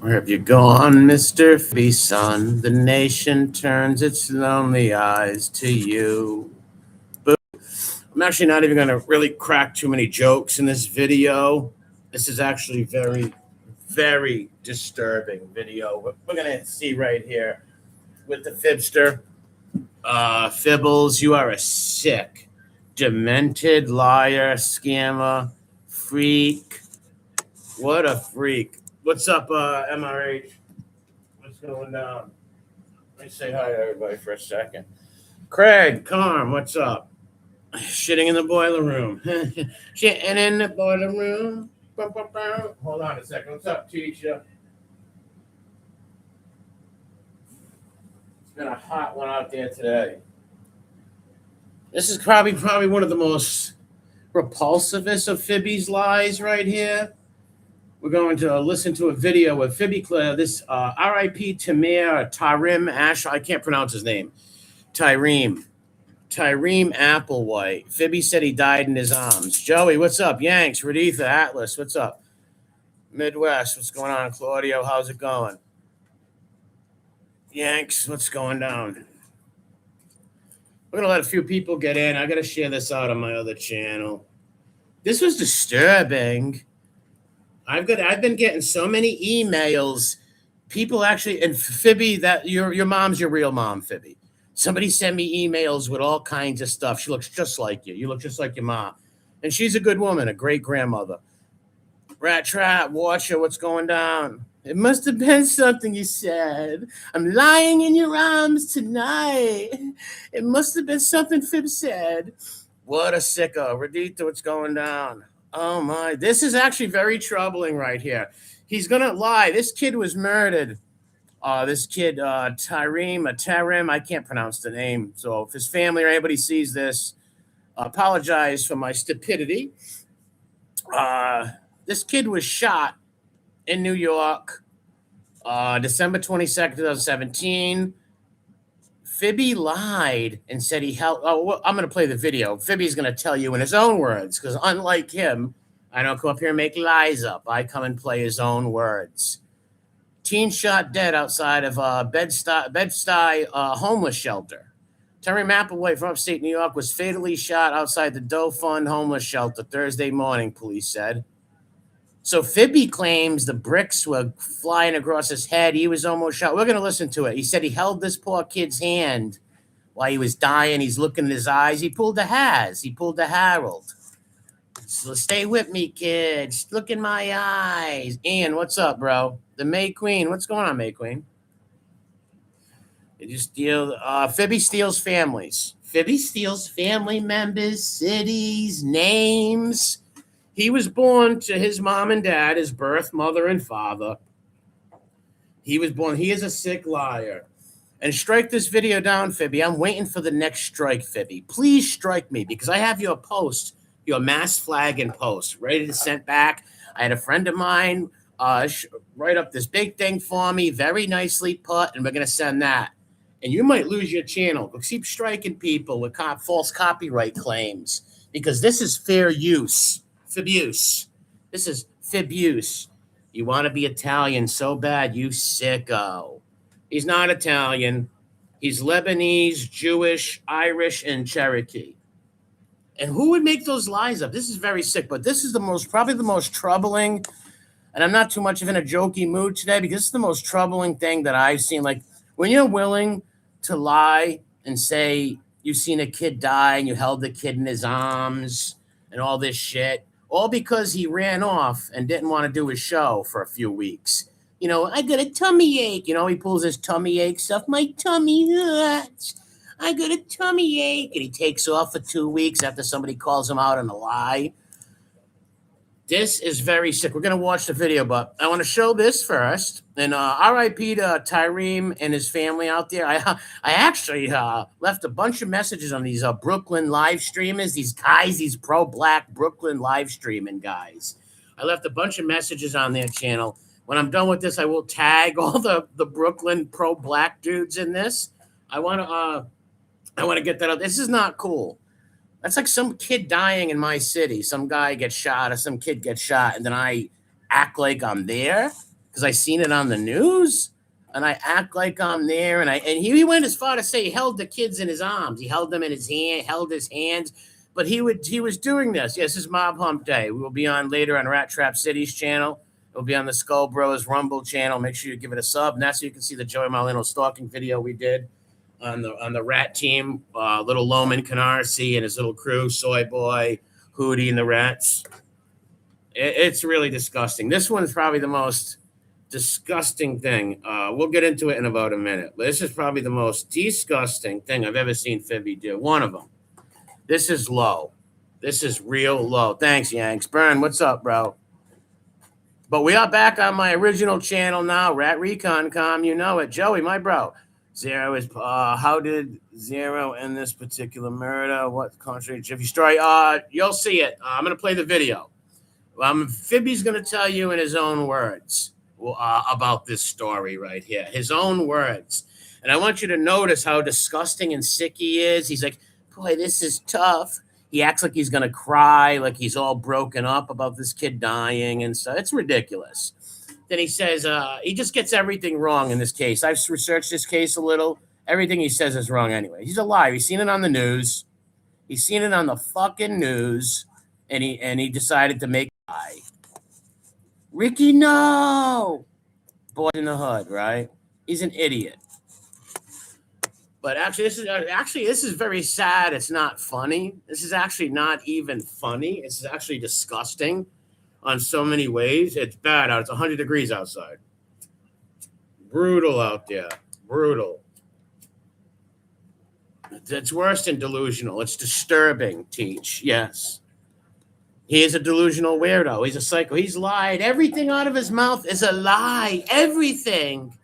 Where have you gone, Mr. Fibby son? The nation turns its lonely eyes to you. But I'm actually not even going to really crack too many jokes in this video. This is actually very disturbing video. We're going to see right here with the fibster. Fibbles, you are a sick, demented liar, scammer, freak. What a freak. What's up, MRH? What's going down? Let me say hi to everybody for a second. Craig, Carm, what's up? Shitting in the boiler room. Shitting in the boiler room. Hold on a second. What's up, teacher? It's been a hot one out there today. This is probably one of the most repulsivest of Fibby's lies right here. We're going to listen to a video with Fibby, this R.I.P. Tahrim I can't pronounce his name. Tahrim Applewhite. Fibby said he died in his arms. Joey, what's up? Yanks, Raditha, Atlas, what's up? Midwest, what's going on? Claudio, how's it going? Yanks, what's going down? We're going to let a few people get in. I got to share this out on my other channel. This was disturbing. I've been getting so many emails. People actually, and Fibby, that your mom's your real mom, Fibby. Somebody sent me emails with all kinds of stuff. She looks just like you. You look just like your mom. And she's a good woman, a great grandmother. Rat Trap, Watcher, what's going down? It must have been something you said. I'm lying in your arms tonight. It must have been something Fib said. What a sicko. Raditha, what's going down? Oh my, this is actually very troubling right here. He's gonna lie. This kid was murdered. This kid, Tahrim, I can't pronounce the name. So if his family or anybody sees this, apologize for my stupidity. This kid was shot in New York, December 22nd, 2017. Fibby lied and said he held. Oh, well, I'm going to play the video. Fibby's going to tell you in his own words, because unlike him, I don't come up here and make lies up. I come and play his own words. Teen shot dead outside of Bed-Stuy homeless shelter. Tahrim Applewhite from upstate New York was fatally shot outside the Doe Fund homeless shelter Thursday morning, police said. So Fibby claims the bricks were flying across his head. He was almost shot. We're going to listen to it. He said he held this poor kid's hand while he was dying. He's looking in his eyes. He pulled a Haz. He pulled a Harold. So stay with me, kids. Look in my eyes. Ian, what's up, bro? The May Queen. What's going on, May Queen? Did you steal? Fibby steals families. Fibby steals family members, cities, names. He was born to his mom and dad, his birth mother and father. He is a sick liar. And strike this video down, Fibby. I'm waiting for the next strike, Fibby. Please strike me, because I have your post, your mass flagging post, ready to send back. I had a friend of mine write up this big thing for me, very nicely put, and we're going to send that. And you might lose your channel. But keep striking people with false copyright claims, because this is fair use. Fibuse. This is Fibuse. You want to be Italian so bad, you sicko. He's not Italian. He's Lebanese, Jewish, Irish, and Cherokee. And who would make those lies up? This is very sick, but this is probably the most troubling, and I'm not too much of in a jokey mood today, because this is the most troubling thing that I've seen. Like, when you're willing to lie and say you've seen a kid die and you held the kid in his arms and all this shit, all because he ran off and didn't want to do his show for a few weeks. You know, I got a tummy ache. You know, he pulls his tummy ache stuff. My tummy hurts. I got a tummy ache. And he takes off for 2 weeks after somebody calls him out on a lie. This is very sick. We're going to watch the video, but I want to show this first. And R.I.P. to Tahrim and his family out there. I actually left a bunch of messages on these Brooklyn live streamers, these guys, these pro-black Brooklyn live streaming guys. I left a bunch of messages on their channel. When I'm done with this, I will tag all the Brooklyn pro-black dudes in this. I want to get that out. This is not cool. That's like some kid dying in my city. Some guy gets shot or some kid gets shot, and then I act like I'm there. because I seen it on the news, and I act like I'm there. And he went as far to say he held the kids in his arms. He held them in his hand, held his hands. But he was doing this. Yes, this is Mob Hump Day. We will be on later on Rat Trap City's channel. It will be on the Skull Bros Rumble channel. Make sure you give it a sub. And that's so you can see the Joey Marlino stalking video we did on the Rat team. Little Loman Canarsie and his little crew, Soy Boy, Hootie, and the Rats. It's really disgusting. This one's probably the most disgusting thing. We'll get into it in about a minute. But this is probably the most disgusting thing I've ever seen Fibby do. One of them. This is low. This is real low. Thanks, Yanks. Burn, what's up, bro? But we are back on my original channel now, Rat Recon Com. You know it. Joey, my bro. Zero is, how did Zero end this particular murder? What contrary Jiffy story? You'll see it. I'm going to play the video. Fibby's going to tell you in his own words about this story right here. His own words. And I want you to notice how disgusting and sick he is. He's like, boy, this is tough. He acts like he's going to cry, like he's all broken up about this kid dying and stuff. It's ridiculous. Then he says he just gets everything wrong in this case. I've researched this case a little. Everything he says is wrong anyway. He's a liar. He's seen it on the news. He's seen it on the fucking news. And he decided to make a lie. Ricky, no! Boy in the hood, right? He's an idiot. But actually, this is very sad. It's not funny. This is actually not even funny. It's actually disgusting on so many ways. It's bad out. It's 100 degrees outside. Brutal out there. Brutal. It's worse than delusional. It's disturbing, Teach. Yes. He is a delusional weirdo. He's a psycho. He's lied. Everything out of his mouth is a lie. Everything.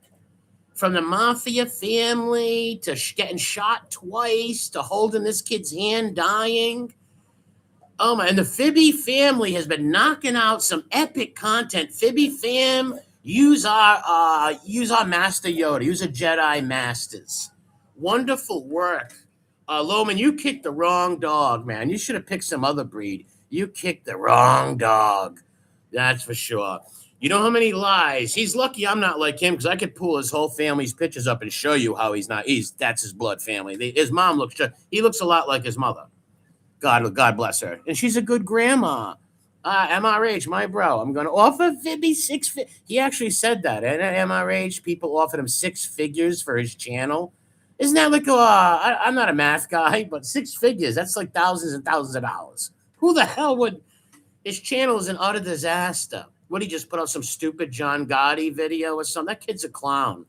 From the mafia family to getting shot twice to holding this kid's hand dying. Oh my, and the Fibby family has been knocking out some epic content. Fibby fam, use our Master Yoda. Use a Jedi Masters. Wonderful work. Loman, you kicked the wrong dog, man. You should have picked some other breed. You kicked the wrong dog. That's for sure. You know how many lies? He's lucky I'm not like him because I could pull his whole family's pictures up and show you how he's not. That's his blood family. His mom looks a lot like his mother. God bless her. And she's a good grandma. MRH, my bro. I'm going to offer Fibby he actually said that. And at MRH, people offered him 6 figures for his channel. Isn't that like, I'm not a math guy, but 6 figures, that's like thousands and thousands of dollars. Who the hell would, his channel is an utter disaster. What, he just put out some stupid John Gotti video or something? That kid's a clown.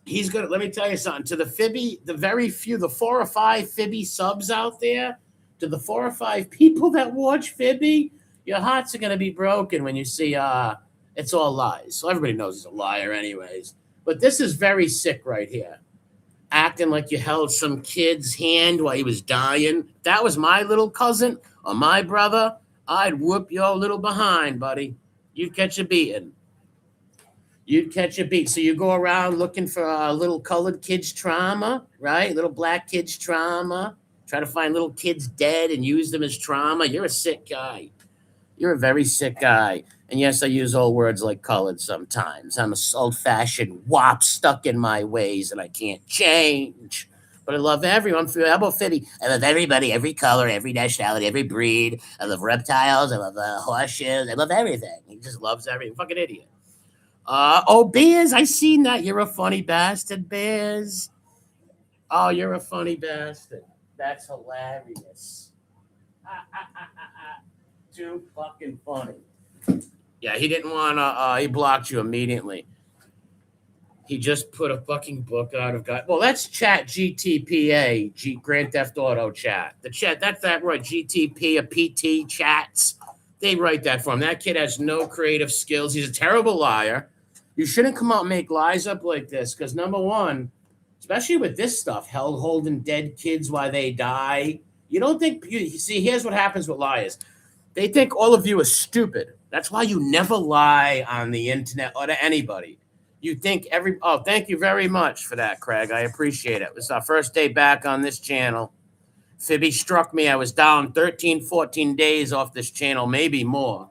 He's good. Let me tell you something. To the Fibby, the 4 or 5 Fibby subs out there, to the 4 or 5 people that watch Fibby, your hearts are going to be broken when you see it's all lies. So everybody knows he's a liar anyways. But this is very sick right here. Acting like you held some kid's hand while he was dying. If that was my little cousin or my brother, I'd whoop your little behind, buddy. You'd catch a beating. You'd catch a beat. So you go around looking for little colored kids' trauma, right? Little black kids' trauma. Try to find little kids dead and use them as trauma. You're a sick guy. You're a very sick guy. And yes, I use old words like colored sometimes. I'm a old-fashioned wop stuck in my ways and I can't change. But I love everyone. How about Fibby? I love everybody, every color, every nationality, every breed. I love reptiles. I love horseshoes. I love everything. He just loves everything. Fucking idiot. Bears, I seen that. You're a funny bastard, Bears. Oh, you're a funny bastard. That's hilarious. Too fucking funny. Yeah, he didn't want to, he blocked you immediately. He just put a fucking book out of God. Well, that's Chat GTPA, Grand Theft Auto chat. The chat, that's that word, GTP, a PT chats. They write that for him. That kid has no creative skills. He's a terrible liar. You shouldn't come out and make lies up like this because, number one, especially with this stuff, holding dead kids while they die. You don't think, you see, here's what happens with liars. They think all of you are stupid. That's why you never lie on the internet or to anybody. You think thank you very much for that, Craig. I appreciate it. It's our first day back on this channel. Fibby struck me. I was down 13, 14 days off this channel, maybe more.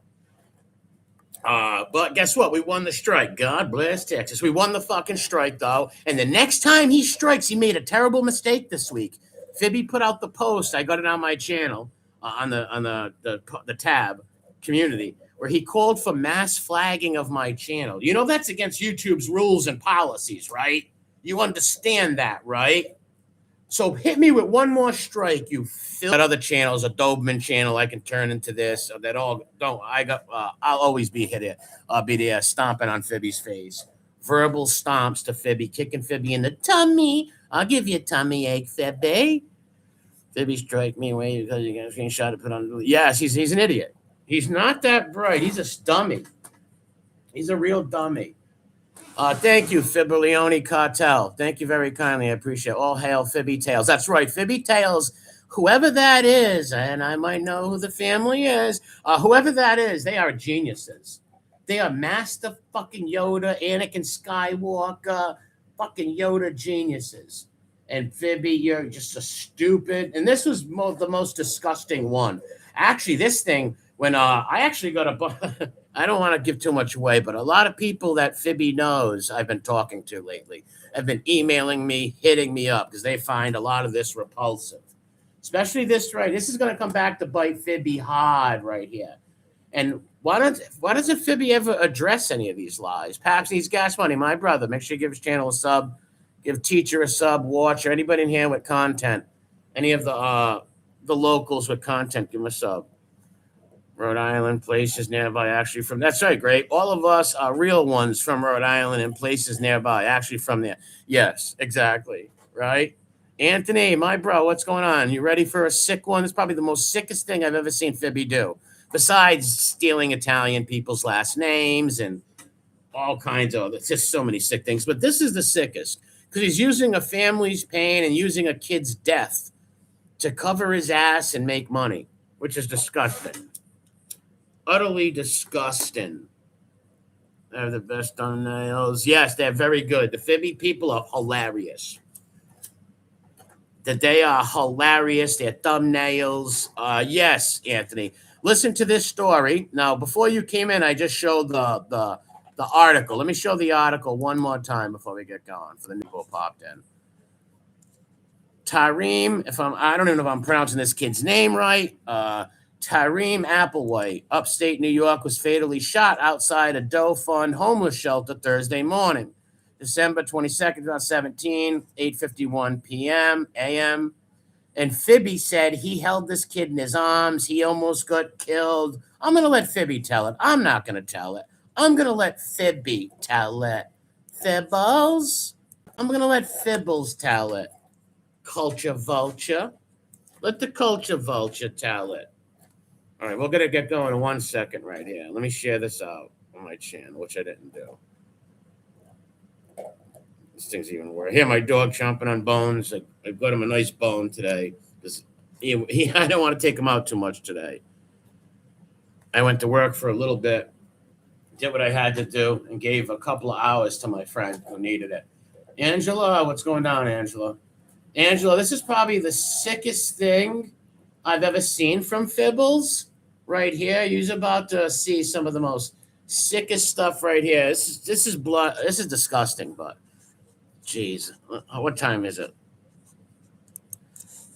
But guess what? We won the strike. God bless Texas. We won the fucking strike, though. And the next time he strikes, he made a terrible mistake this week. Fibby put out the post. I got it on my channel on the tab community where he called for mass flagging of my channel. You know that's against YouTube's rules and policies, right? You understand that, right? So hit me with one more strike, you that other channels, a Doberman channel I can turn into this. So that all don't I got I'll always be here. I'll be there stomping on Fibby's face. Verbal stomps to Fibby, kicking Fibby in the tummy. I'll give you a tummy ache, Fibby. Fibby strike me away because you got a screenshot to put on. Yes, he's an idiot. He's not that bright. He's a dummy. He's a real dummy. Thank you, Fibberleone Cartel. Thank you very kindly. I appreciate it. All hail Fibby Tails. That's right, Fibby Tails. Whoever that is, and I might know who the family is, whoever that is, they are geniuses. They are Master fucking Yoda, Anakin Skywalker, fucking Yoda geniuses. And Fibby, you're just a stupid. And this was the most disgusting one. Actually, this thing, when I actually got a... I don't want to give too much away, but a lot of people that Fibby knows I've been talking to lately have been emailing me, hitting me up because they find a lot of this repulsive. Especially this right. This is going to come back to bite Fibby hard right here. And why doesn't Fibby ever address any of these lies? Paps needs gas money, my brother. Make sure you give his channel a sub. Give Teacher a sub, Watcher, anybody in here with content. Any of the locals with content, give them a sub. Rhode Island, places nearby, actually from, that's right, great. All of us are real ones from Rhode Island and places nearby, actually from there. Yes, exactly, right? Anthony, my bro, what's going on? You ready for a sick one? It's probably the most sickest thing I've ever seen Fibby do, besides stealing Italian people's last names and all kinds of, it's just so many sick things. But this is the sickest, because he's using a family's pain and using a kid's death to cover his ass and make money, which is disgusting. Utterly disgusting. They're the best thumbnails. Yes, they're very good. The Fibby people are hilarious. That they are hilarious. Their thumbnails. Yes, Anthony. Listen to this story. Now, before you came in, I just showed the article. Let me show the article one more time before we get going for the new people popped in. Tahrim, I don't even know if I'm pronouncing this kid's name right. Tahrim Applewhite, upstate New York, was fatally shot outside a Doe Fund homeless shelter Thursday morning, December 22nd, 2017, 8:51 p.m. a.m. And Fibby said he held this kid in his arms. He almost got killed. I'm going to let Fibby tell it. I'm not going to tell it. I'm going to let Fibby tell it. Fibbles? I'm going to let Fibbles tell it. Culture vulture. Let the culture vulture tell it. All right, we're going to get going in 1 second right here. Let me share this out on my channel, which I didn't do. This thing's even worse. Here, my dog chomping on bones. I got him a nice bone today. I don't want to take him out too much today. I went to work for a little bit, did what I had to do, and gave a couple of hours to my friend who needed it. Angela, what's going down, Angela? Angela, this is probably the sickest thing I've ever seen from Fibbles right here. You're about to see some of the most sickest stuff right here. This is blood. This is disgusting, but jeez, what time is it?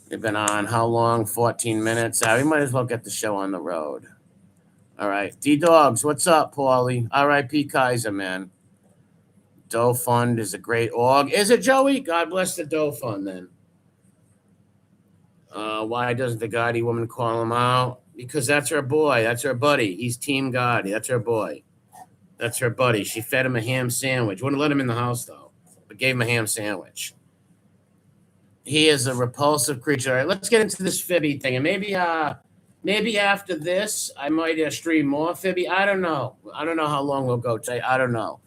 They've been on how long? 14 minutes. We might as well get the show on the road. All right, D-Dogs, what's up, Paulie? R.I.P. Kaiser, man. Doe Fund is a great org. Is it, Joey? God bless the Doe Fund, then. Why doesn't the Gotti woman call him out? Because that's her boy. That's her buddy. He's Team Gotti. That's her boy. That's her buddy. She fed him a ham sandwich. Wouldn't let him in the house, though, but gave him a ham sandwich. He is a repulsive creature. All right, let's get into this Fibby thing. And maybe after this, I might stream more Fibby. I don't know. I don't know how long we'll go today. I don't know.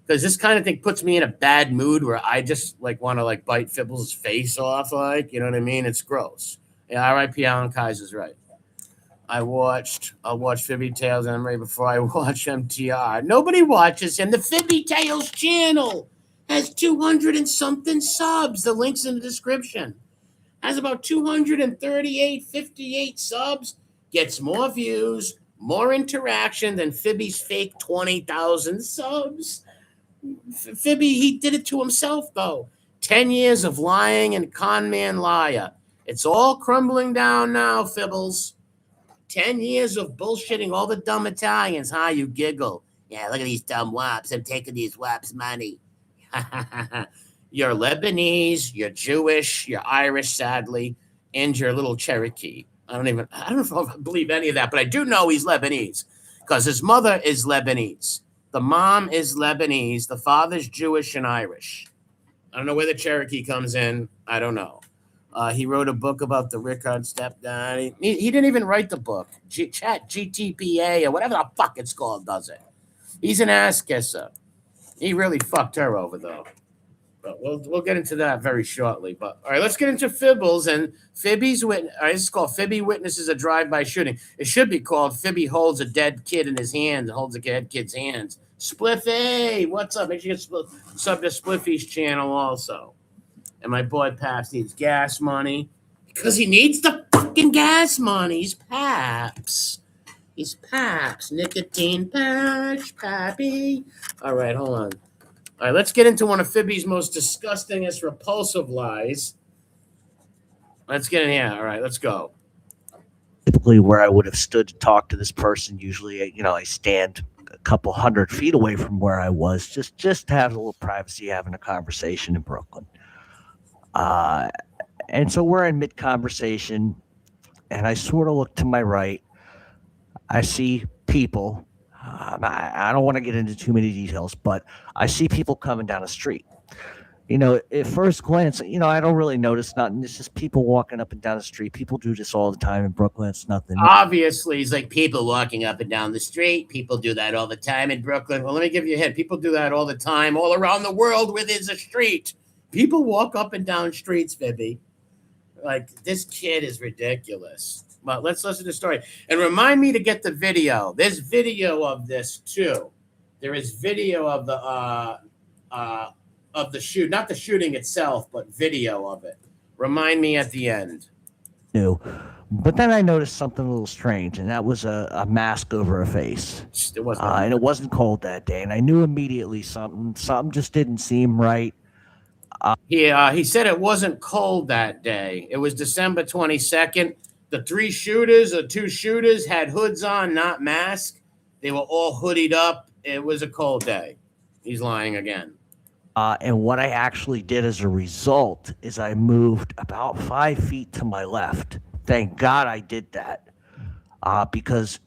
Because this kind of thing puts me in a bad mood where I just want to bite Fibbles' face off, you know what I mean? It's gross. Yeah, R.I.P. Alan Kaiser's right. I'll watch Fibby Tales and right before I watch MTR. Nobody watches him. The Fibby Tales channel has 200 and something subs. The link's in the description. Has about 238, 58 subs. Gets more views, More interaction than Fibby's fake 20,000 subs. Fibby, he did it to himself, though. 10 years of lying and con man liar. It's all crumbling down now, Fibbles. 10 years of bullshitting all the dumb Italians, huh? You giggle. Yeah, look at these dumb wops. I'm taking these wops' money. You're Lebanese, you're Jewish, you're Irish, sadly, and you're a little Cherokee. I don't know if I believe any of that, but I do know he's Lebanese because his mother is Lebanese. The mom is Lebanese. The father's Jewish and Irish. I don't know where the Cherokee comes in. I don't know. He wrote a book about the Rickard stepdad. He didn't even write the book. Chat GTPA or whatever the fuck it's called does it. He's an ass kisser. He really fucked her over, though. But we'll get into that very shortly. But all right, let's get into Fibbles and Fibby's witness. All right, this is called Fibby witnesses a drive-by shooting. It should be called Fibby holds a dead kid in his hand, holds a dead kid's hands. Spliffy, what's up? Make sure you get sub to Spliffy's channel also. And my boy Paps needs gas money because he needs the fucking gas money. He's Paps. He's Paps. Nicotine patch, Pappy. All right, hold on. All right, let's get into one of Fibby's most disgustingest, repulsive lies. Let's get in here. All right, let's go. Typically where I would have stood to talk to this person, usually, I stand a couple 100 feet away from where I was, just to have a little privacy, having a conversation in Brooklyn. And so we're in mid-conversation, and I sort of look to my right. I see people. I don't want to get into too many details, but I see people coming down the street. At first glance, I don't really notice nothing. It's just people walking up and down the street. People do this all the time in Brooklyn. It's nothing. Obviously, it's like people walking up and down the street. People do that all the time in Brooklyn. Well, let me give you a hint. People do that all the time, all around the world where there's a street. People walk up and down streets, Fibby. Like, this kid is ridiculous. But let's listen to the story. And remind me to get the video. There's video of this, too. There is video of the shoot, not the shooting itself, but video of it. Remind me at the end. No. But then I noticed something a little strange, and that was a mask over a face. It wasn't. And it wasn't cold that day. And I knew immediately something just didn't seem right. He said it wasn't cold that day. It was December 22nd. The two shooters had hoods on, not masks. They were all hoodied up. It was a cold day. He's lying again. And what I actually did as a result is I moved about 5 feet to my left. Thank God I did that. Because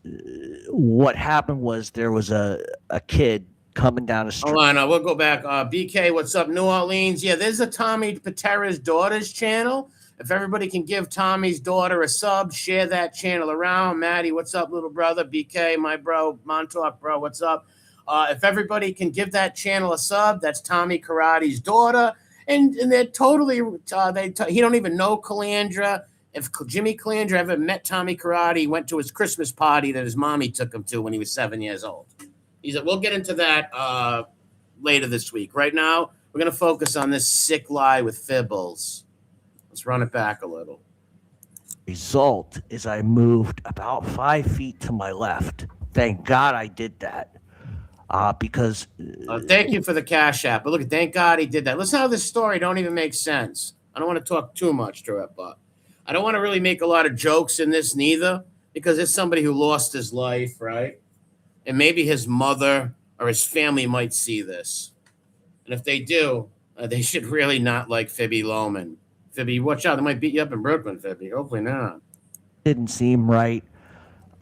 what happened was there was a kid coming down the street. Hold on, we'll go back. BK, what's up, New Orleans? Yeah, there's a Tommy Patera's daughter's channel. If everybody can give Tommy's daughter a sub, share that channel around. Maddie, what's up, little brother? BK, my bro. Montauk, bro, what's up? If everybody can give that channel a sub, that's Tommy Karate's daughter. And they're totally, he don't even know Calandra. If Jimmy Calandra ever met Tommy Karate, he went to his Christmas party that his mommy took him to when he was 7 years old. He said, we'll get into that later this week. Right now, we're going to focus on this sick lie with Fibbles. Let's run it back a little. Result is I moved about 5 feet to my left. Thank God I did that. Because thank you for the Cash App. But look, thank God he did that. Listen how this story don't even make sense. I don't want to talk too much to it, but I don't want to really make a lot of jokes in this neither, because it's somebody who lost his life, right? And maybe his mother or his family might see this. And if they do, they should really not like Fibby Lohman. Fibby, watch out. They might beat you up in Brooklyn, Fibby. Hopefully not. Didn't seem right.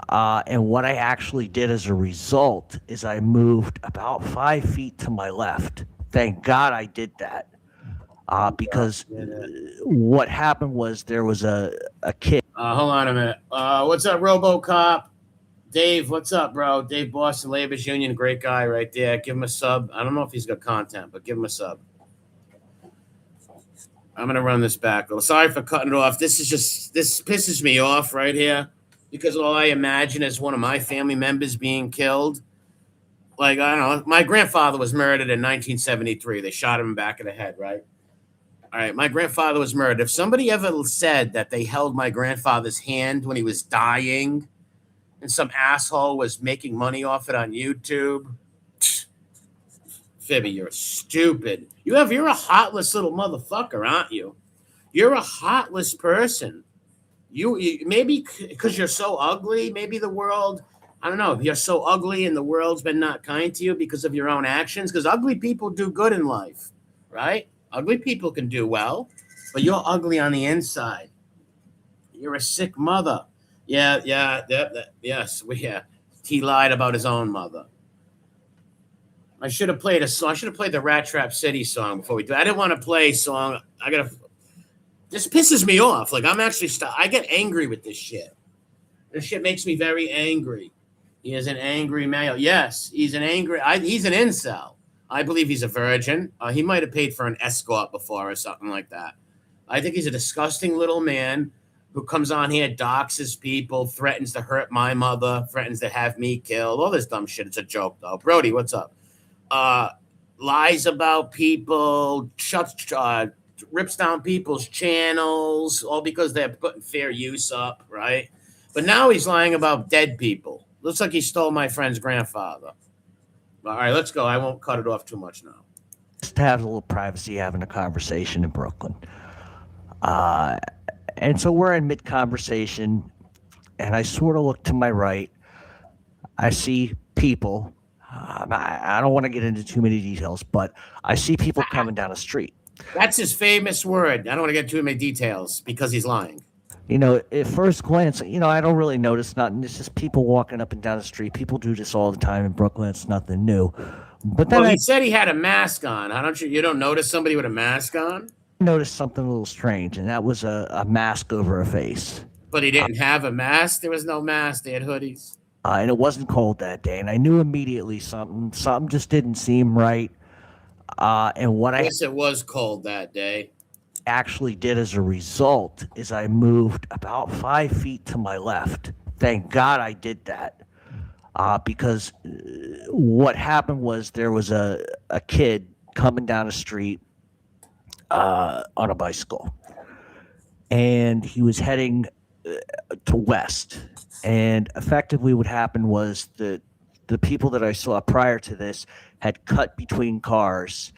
And what I actually did as a result is I moved about 5 feet to my left. Thank God I did that. Because what happened was there was a kid. Hold on a minute. What's up, RoboCop? Dave, what's up, bro? Dave Boston Labor's Union, great guy right there. Give him a sub. I don't know if he's got content, but give him a sub. I'm going to run this back. Sorry for cutting it off. This pisses me off right here, because all I imagine is one of my family members being killed. Like, I don't know. My grandfather was murdered in 1973. They shot him in the back of the head, right? All right, my grandfather was murdered. If somebody ever said that they held my grandfather's hand when he was dying, and some asshole was making money off it on YouTube. Fibby, you're stupid. You're a heartless little motherfucker, aren't you? You're a heartless person. You maybe because you're so ugly, maybe the world, I don't know, you're so ugly and the world's been not kind to you because of your own actions. Because ugly people do good in life, right? Ugly people can do well, but you're ugly on the inside. You're a sick mother. Yes. He lied about his own mother. I should have played a song. I should have played the Rat Trap City song before we do. I didn't want to play a song. This pisses me off. Like I'm actually, I get angry with this shit. This shit makes me very angry. He is an angry male. Yes, he's an incel. I believe he's a virgin. He might have paid for an escort before or something like that. I think he's a disgusting little man who comes on here, doxes people, threatens to hurt my mother, threatens to have me killed. All this dumb shit. It's a joke, though. Brody, what's up? Lies about people, rips down people's channels, all because they're putting fair use up, right? But now he's lying about dead people. Looks like he stole my friend's grandfather. All right, let's go. I won't cut it off too much now. Just to have a little privacy, having a conversation in Brooklyn. And so we're in mid-conversation, and I sort of look to my right. I see people. I don't want to get into too many details, but I see people coming down the street. That's his famous word. I don't want to get too many details because he's lying. At first glance, I don't really notice nothing. It's just people walking up and down the street. People do this all the time in Brooklyn. It's nothing new. But then he said he had a mask on. You don't notice somebody with a mask on? I noticed something a little strange, and that was a mask over a face. But he didn't have a mask? There was no mask. They had hoodies. And it wasn't cold that day, and I knew immediately something just didn't seem right. And what I guess it was cold that day. Actually did as a result is I moved about 5 feet to my left. Thank God I did that. Because what happened was there was a kid coming down the street on a bicycle. And he was heading to west. And effectively what happened was that the people that I saw prior to this had cut between cars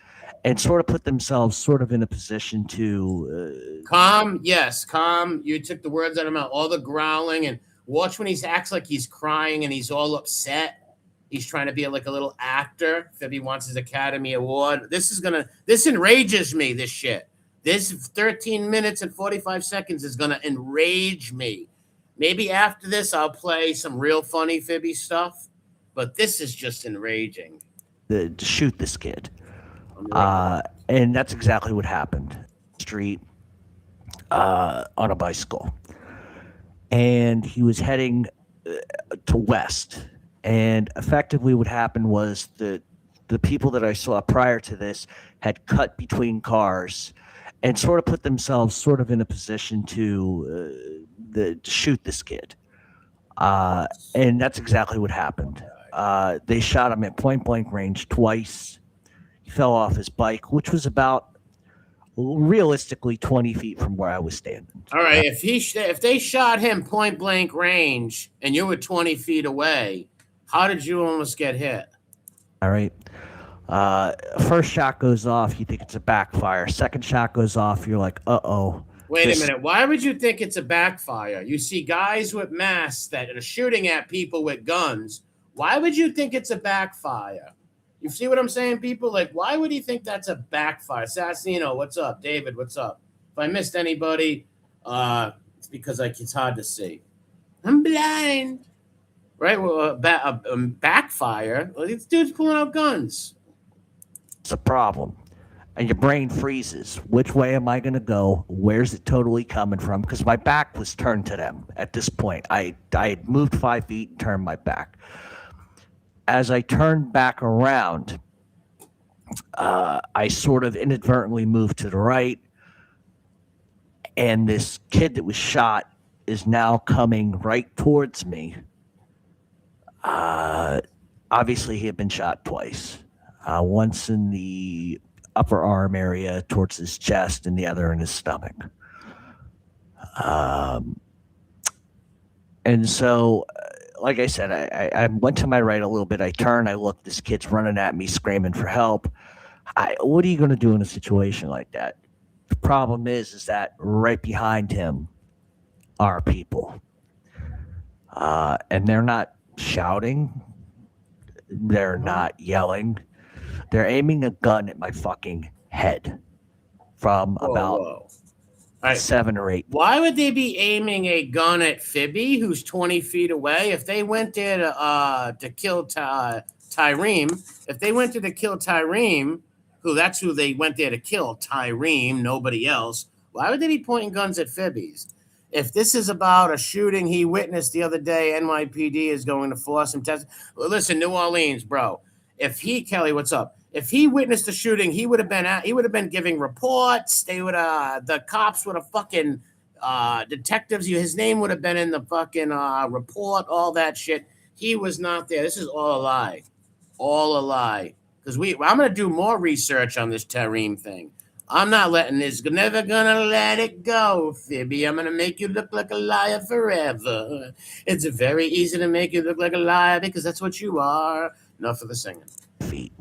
and sort of put themselves sort of in a position to calm. Yes, calm. You took the words out of my mouth. All the growling, and watch when he acts like he's crying and he's all upset. He's trying to be like a little actor. Fibby wants his Academy Award. This enrages me, this shit. This 13 minutes and 45 seconds is going to enrage me. Maybe after this, I'll play some real funny Fibby stuff. But this is just enraging. To shoot this kid. And that's exactly what happened. Street on a bicycle. And he was heading to west. And effectively what happened was that the people that I saw prior to this had cut between cars and sort of put themselves sort of in a position to shoot this kid. And that's exactly what happened. They shot him at point blank range twice. He fell off his bike, which was about realistically 20 feet from where I was standing. All right. If they shot him point blank range and you were 20 feet away, how did you almost get hit? All right. First shot goes off. You think it's a backfire. Second shot goes off. You're like, uh-oh. Wait a minute. Why would you think it's a backfire? You see guys with masks that are shooting at people with guns. Why would you think it's a backfire? You see what I'm saying, people? Like, why would he think that's a backfire? Sassino, what's up? David, what's up? If I missed anybody, it's because it's hard to see. I'm blind. Right? Well, backfire. Well, this dude's pulling out guns. It's a problem. And your brain freezes. Which way am I going to go? Where's it totally coming from? Because my back was turned to them at this point. I had moved 5 feet and turned my back. As I turned back around, I sort of inadvertently moved to the right. And this kid that was shot is now coming right towards me. Obviously, he had been shot twice. Once in the upper arm area towards his chest and the other in his stomach. And so like I said, I went to my right a little bit. I turned, I looked, this kid's running at me, screaming for help. What are you going to do in a situation like that? The problem is that right behind him are people. And they're not shouting. They're not yelling. They're aiming a gun at my fucking head from about All right. 7 or 8. Why would they be aiming a gun at Fibby, who's 20 feet away? If they went there to kill Tahrim, if they went there to kill Tahrim, that's who they went there to kill, Tahrim, nobody else, why would they be pointing guns at Fibbies? If this is about a shooting he witnessed the other day, NYPD is going to force him to listen, New Orleans, bro. If Kelly, what's up? If he witnessed the shooting, he would have been giving reports. The cops would have fucking detectives. His name would have been in the fucking report, all that shit. He was not there. This is all a lie. All a lie. Because I'm gonna do more research on this Tahrim thing. I'm not letting this. Never gonna let it go, Fibby. I'm gonna make you look like a liar forever. It's very easy to make you look like a liar because that's what you are. Enough of the singing. Feet.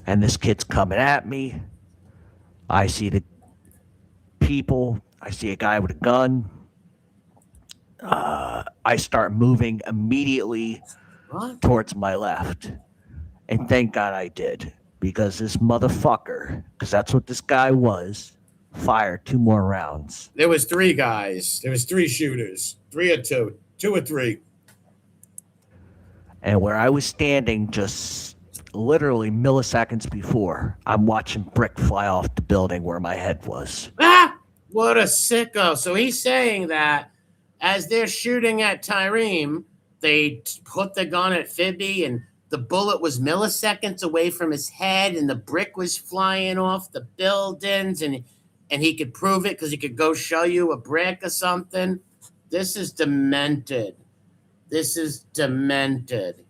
And this kid's coming at me. I see the people. I see a guy with a gun. I start moving immediately towards my left. And thank God I did. Because this motherfucker, because that's what this guy was, fired 2 more rounds. There was 3 guys. There was 3 shooters. 3 or 2. 2 or 3. And where I was standing just literally milliseconds before, I'm watching brick fly off the building where my head was. Ah! What a sicko. So he's saying that as they're shooting at Tahrim, they put the gun at Fibby and the bullet was milliseconds away from his head and the brick was flying off the buildings and he could prove it because he could go show you a brick or something. This is demented. This is demented.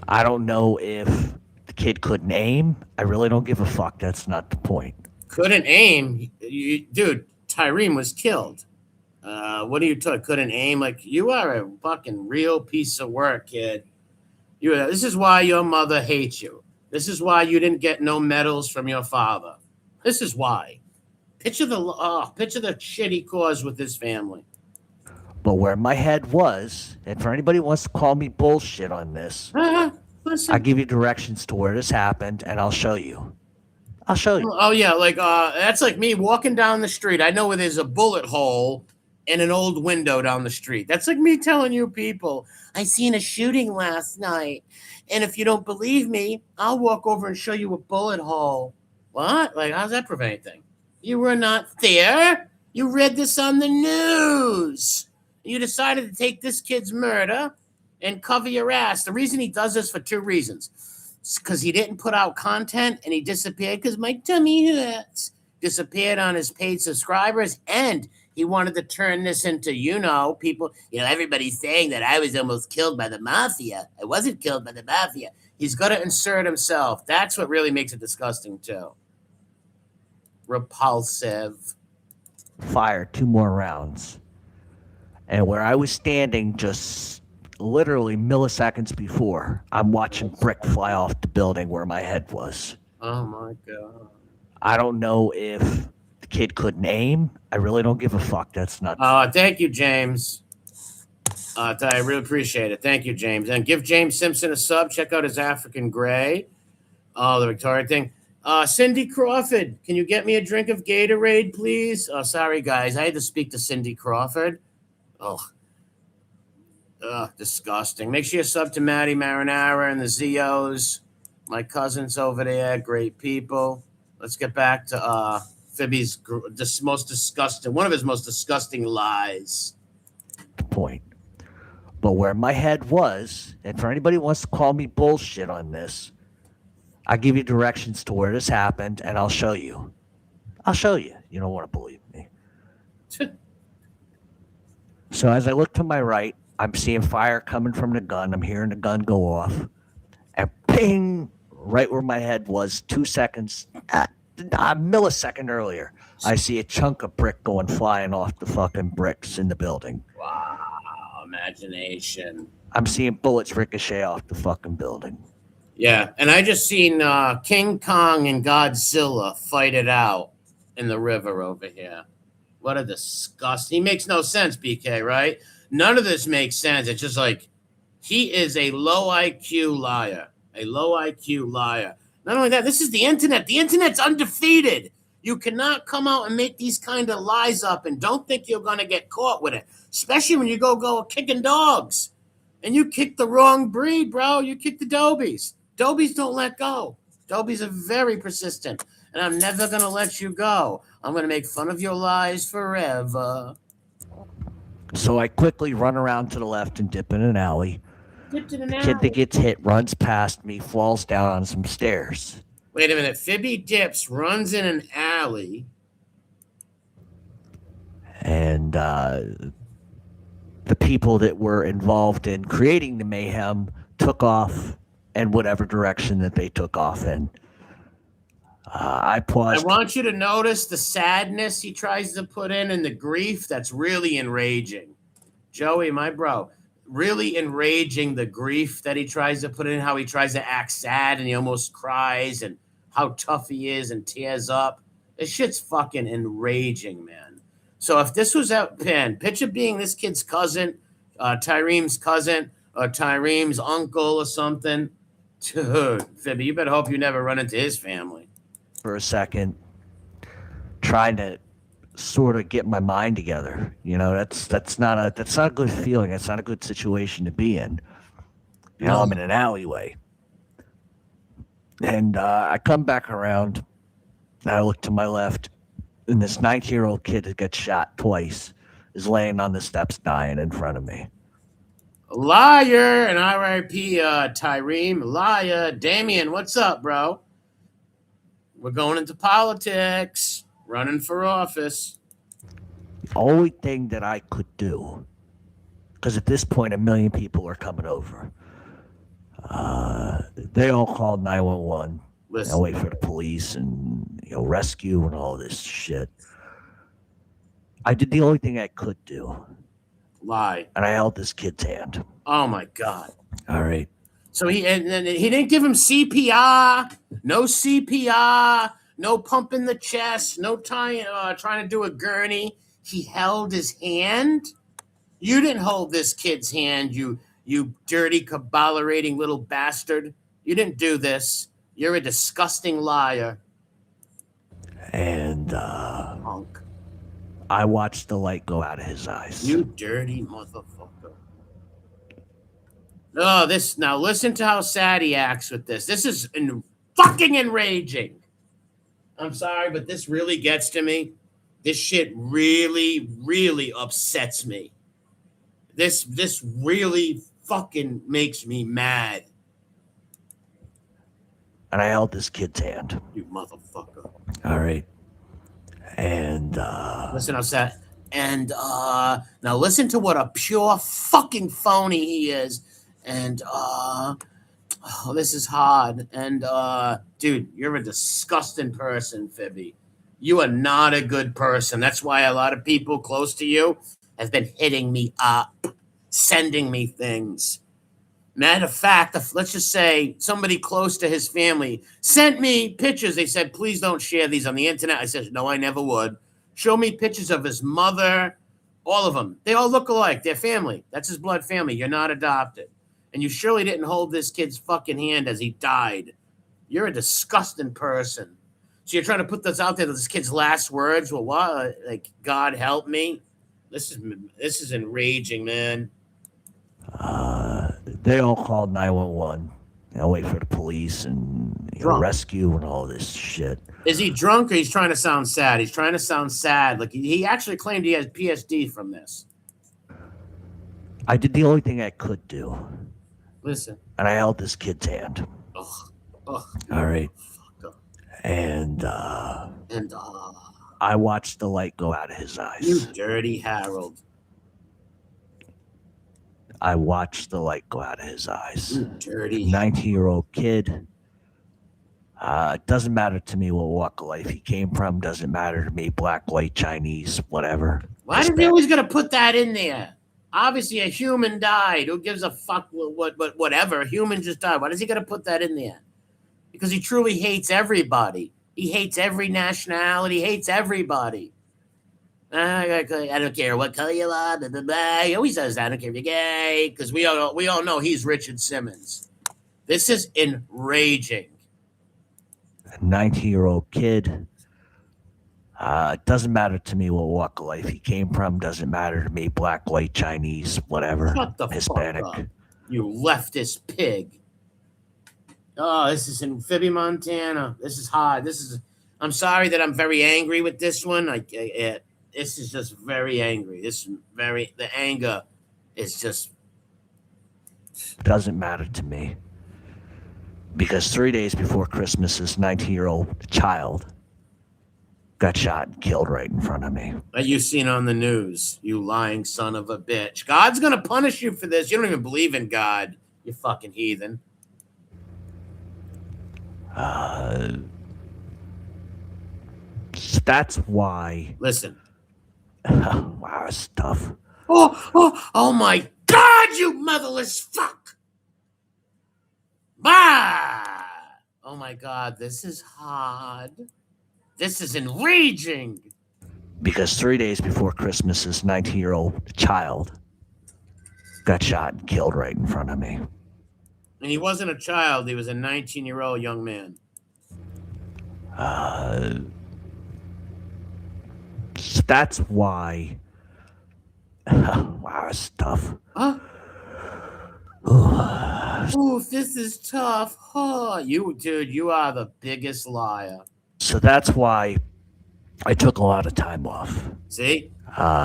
I don't know if the kid couldn't aim. I really don't give a fuck. That's not the point. Couldn't aim? Dude, Tahrim was killed. What are you talking? Couldn't aim? Like, you are a fucking real piece of work, kid. This is why your mother hates you. This is why you didn't get no medals from your father. This is why. Picture the shit he caused with his family. But where my head was, and for anybody who wants to call me bullshit on this, Listen. I'll give you directions to where this happened, and I'll show you. I'll show you. Oh, yeah, like that's like me walking down the street. I know where there's a bullet hole in an old window down the street. That's like me telling you people, I seen a shooting last night, and if you don't believe me, I'll walk over and show you a bullet hole. What? Like, how's that prove anything? You were not there. You read this on the news. You decided to take this kid's murder and cover your ass. The reason he does this for 2 reasons. It's because he didn't put out content and he disappeared because my tummy hurts. Disappeared on his paid subscribers, and he wanted to turn this into, people, everybody's saying that I was almost killed by the mafia. I wasn't killed by the mafia. He's got to insert himself. That's what really makes it disgusting, too. Repulsive. Fired 2 more rounds. And where I was standing just literally milliseconds before, I'm watching brick fly off the building where my head was. Oh, my God. I don't know if the kid couldn't aim. I really don't give a fuck. That's not. Thank you, James. I really appreciate it. Thank you, James. And give James Simpson a sub. Check out his African Gray. Oh, the Victoria thing. Cindy Crawford, can you get me a drink of Gatorade, please? Sorry, guys. I had to speak to Cindy Crawford. Disgusting. Make sure you sub to Maddie Marinara and the Zios. My cousins over there, great people. Let's get back to Fibby's most disgusting, one of his most disgusting lies. Point. But where my head was, and for anybody who wants to call me bullshit on this, I'll give you directions to where this happened, and I'll show you. I'll show you. You don't want to believe me. So as I look to my right, I'm seeing fire coming from the gun. I'm hearing the gun go off. And ping! Right where my head was, 2 seconds, a millisecond earlier, I see a chunk of brick going flying off the fucking bricks in the building. Wow, man. imagination. I'm seeing bullets ricochet off the fucking building. Yeah, and I just seen King Kong and Godzilla fight it out in the river over here. What a disgust. He makes no sense, BK, right? None of this makes sense. It's just like he is a low IQ liar. A low IQ liar. Not only that, this is the internet. The internet's undefeated. You cannot come out and make these kind of lies up and don't think you're going to get caught with it, especially when you go kicking dogs. And you kick the wrong breed, bro. You kick the Dobies. Dobies don't let go. Dobies are very persistent. And I'm never going to let you go. I'm going to make fun of your lies forever. So I quickly run around to the left and dip in an alley. The kid that gets hit runs past me, falls down on some stairs. Wait a minute. Fibby dips, runs in an alley. And the people that were involved in creating the mayhem took off in whatever direction that they took off in. I paused. I want you to notice the sadness he tries to put in and the grief that's really enraging. Joey, my bro, really enraging the grief that he tries to put in, how he tries to act sad and he almost cries and how tough he is and tears up. This shit's fucking enraging, man. So if this was out pen, picture being this kid's cousin, Tahrim's cousin, or Tahrim's uncle or something. Dude, Fibby, you better hope you never run into his family. For a second, trying to sort of get my mind together. You know, that's not a good feeling. That's not a good situation to be in. You know, I'm in an alleyway. And I come back around, and I look to my left, and this 19-year-old kid that got shot twice is laying on the steps dying in front of me. Liar and RIP Tahrim. Liar. Damien, what's up, bro? We're going into politics, running for office. The only thing that I could do, because at this point 1 million people are coming over. They all called 911. Listen. I'll wait for the police and rescue and all this shit. I did the only thing I could do. Lie. And I held this kid's hand. Oh my God. All right. So he didn't give him CPR, no CPR, no pump in the chest, no trying to do a gurney. He held his hand. You didn't hold this kid's hand, you dirty, caballerating little bastard. You didn't do this. You're a disgusting liar. And Punk. I watched the light go out of his eyes. You dirty motherfucker. Oh, now listen to how sad he acts with this. This is fucking enraging. I'm sorry, but this really gets to me. This shit really, really upsets me. This really fucking makes me mad. And I held this kid's hand. You motherfucker. All right. And listen how sad. And now listen to what a pure fucking phony he is. And this is hard. And dude, you're a disgusting person, Fibby. You are not a good person. That's why a lot of people close to you have been hitting me up, sending me things. Matter of fact, let's just say somebody close to his family sent me pictures. They said, please don't share these on the internet. I said, no, I never would. Show me pictures of his mother, all of them. They all look alike. They're family. That's his blood family. You're not adopted. And you surely didn't hold this kid's fucking hand as he died. You're a disgusting person. So you're trying to put this out there, this kid's last words. Well, what? Like, God help me? This is enraging, man. They all called 911. I'll wait for the police and rescue and all this shit. Is he drunk or he's trying to sound sad? He's trying to sound sad. Like he actually claimed he has PSD from this. I did the only thing I could do. Listen. And I held this kid's hand. Ugh. All right. And I watched the light go out of his eyes. You dirty Harold. I watched the light go out of his eyes. You dirty 19-year-old kid. It doesn't matter to me what walk of life he came from. Doesn't matter to me, black, white, Chinese, whatever. Why did they always got to put that in there? Obviously, a human died. Who gives a fuck? Whatever. A human just died. Why does he got to put that in there? Because he truly hates everybody. He hates every nationality. Hates everybody. I don't care what color you are. Blah, blah, blah. He always says, "I don't care if you're gay," because we all know he's Richard Simmons. This is enraging. A 19-year-old kid. It doesn't matter to me what walk of life he came from. Doesn't matter to me, black, white, Chinese, whatever. Shut the Hispanic. fuck up, you leftist pig. Oh, this is in Fibby, Montana. This is hard. I'm sorry that I'm very angry with this one. This is just very angry. The anger is just. Doesn't matter to me. Because 3 days before Christmas, this 19-year-old child got shot and killed right in front of me. That you seen on the news, you lying son of a bitch. God's gonna punish you for this. You don't even believe in God, you fucking heathen. That's why. Listen. Wow, it's tough. Oh my God, you motherless fuck! Bah! Oh my God, this is hard. This is enraging. Because 3 days before Christmas, this 19-year-old child got shot and killed right in front of me. And he wasn't a child. He was a 19-year-old young man. That's why. Wow, it's tough. Huh? Oof, this is tough. Oh, you are the biggest liar. So that's why I took a lot of time off. See?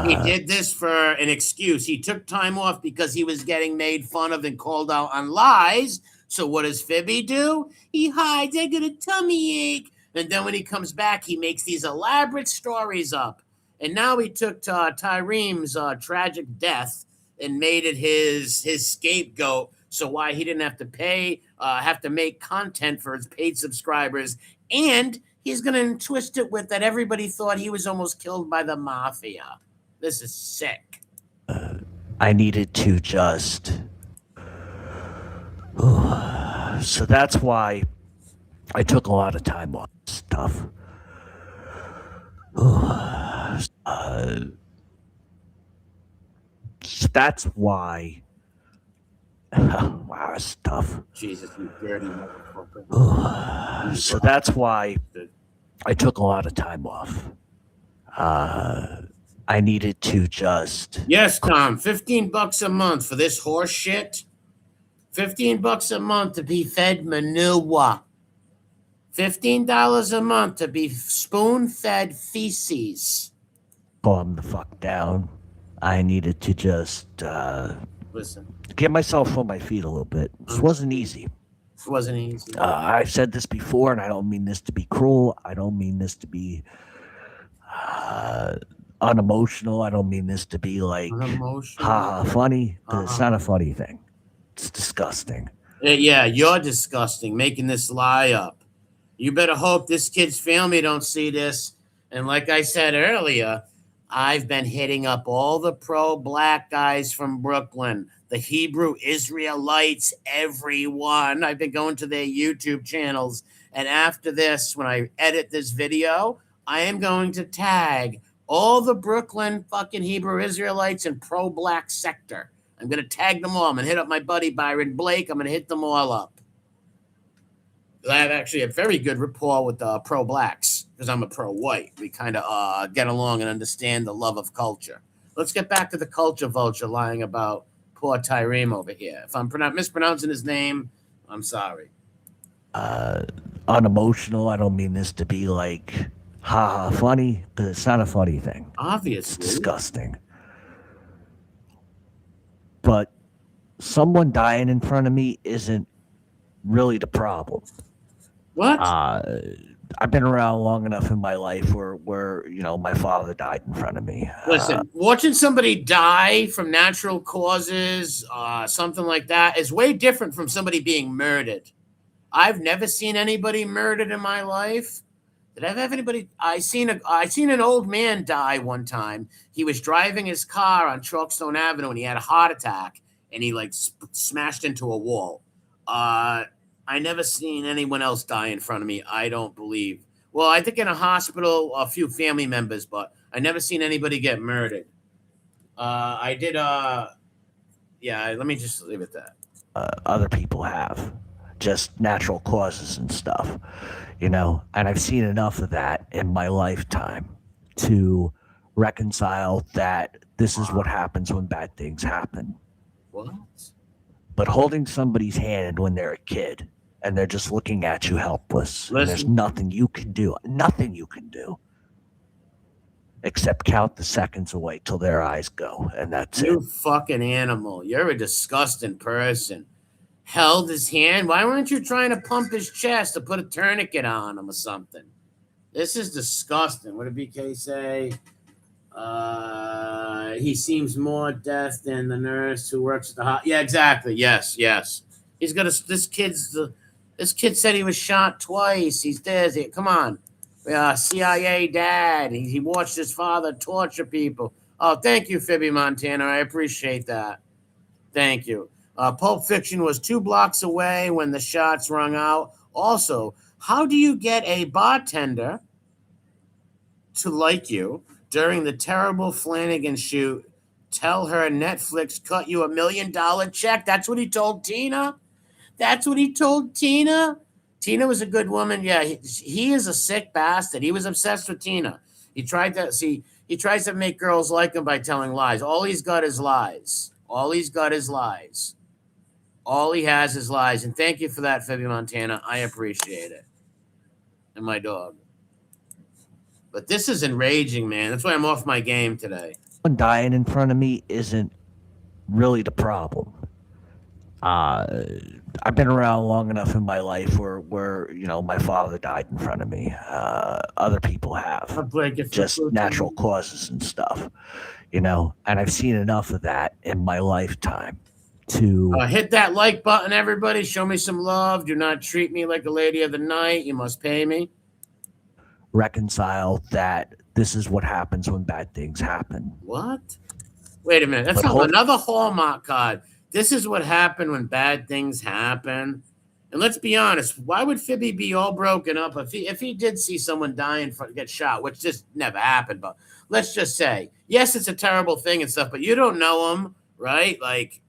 He did this for an excuse. He took time off because he was getting made fun of and called out on lies. So what does Fibby do? He hides. I got a tummy ache. And then when he comes back, he makes these elaborate stories up. And now he took Tahrim's tragic death and made it his scapegoat. So why he didn't have to make content for his paid subscribers. And he's going to twist it with that everybody thought he was almost killed by the mafia. This is sick. I needed to just. So that's why I took a lot of time off. It's tough. That's why. Wow, it's tough. Jesus, you dirty motherfucker. So that's why I took a lot of time off. I needed to just. Yes, Tom, $15 a month for this horse shit. $15 a month to be fed manure. $15 a month to be spoon-fed feces. Calm the fuck down. I needed to just Listen, get myself on my feet a little bit. This wasn't easy. this wasn't easy. I've said this before, and I don't mean this to be cruel. I don't mean this to be unemotional. I don't mean this to be like funny. It's not a funny thing. It's disgusting. Yeah, you're disgusting, making this lie up. You better hope this kid's family don't see this. And like I said earlier, I've been hitting up all the pro-black guys from Brooklyn, the Hebrew Israelites, everyone. I've been going to their YouTube channels. And after this, when I edit this video, I am going to tag all the Brooklyn fucking Hebrew Israelites and pro-black sector. I'm going to tag them all. I'm going to hit up my buddy Byron Blake. I'm going to hit them all up. I have actually a very good rapport with pro-blacks because I'm a pro-white. We kind of get along and understand the love of culture. Let's get back to the culture vulture lying about poor Tahrim over here. If I'm mispronouncing his name, I'm sorry. Unemotional. I don't mean this to be like funny, because it's not a funny thing. Obviously. It's disgusting. But someone dying in front of me isn't really the problem. What? I've been around long enough in my life where my father died in front of me. Listen, watching somebody die from natural causes, something like that, is way different from somebody being murdered. I've never seen anybody murdered in my life. Did I have anybody? I seen an old man die one time. He was driving his car on Chalkstone Avenue and he had a heart attack and he like smashed into a wall. I never seen anyone else die in front of me. I don't believe. Well, I think in a hospital, a few family members, but I never seen anybody get murdered. I did. Yeah. Let me just leave it at that. Other people have just natural causes and stuff, and I've seen enough of that in my lifetime to reconcile that this is what happens when bad things happen. What? But holding somebody's hand when they're a kid and they're just looking at you helpless, and there's nothing you can do, except count the seconds away till their eyes go, and that's it. You fucking animal. You're a disgusting person. Held his hand. Why weren't you trying to pump his chest to put a tourniquet on him or something? This is disgusting. What did BK say? He seems more deaf than the nurse who works at the hospital. Yeah, exactly. Yes. He's got this kid said he was shot twice. He's dead. Come on. CIA dad. He watched his father torture people. Oh, thank you, Fibby Montana. I appreciate that. Thank you. Pulp Fiction was 2 blocks away when the shots rung out. Also, how do you get a bartender to like you during the terrible Flanagan shoot? Tell her Netflix cut you $1 million check. That's what he told Tina. Tina was a good woman. Yeah, he is a sick bastard. He was obsessed with Tina. He tries to make girls like him by telling lies. All he's got is lies. All he has is lies. And thank you for that, Fibby Montana. I appreciate it. And my dog. But this is enraging, man. That's why I'm off my game today. Dying in front of me isn't really the problem. I've been around long enough in my life where my father died in front of me. Other people have just natural causes and stuff, and I've seen enough of that in my lifetime to hit that like button, everybody. Show me some love. Do not treat me like a lady of the night. You must pay me. Reconcile that this is what happens when bad things happen. What? Wait a minute. That's another Hallmark card. This is what happened when bad things happen. And let's be honest, why would Fibby be all broken up if he did see someone die and get shot, which just never happened. But let's just say, yes, it's a terrible thing and stuff, but you don't know him, right? Like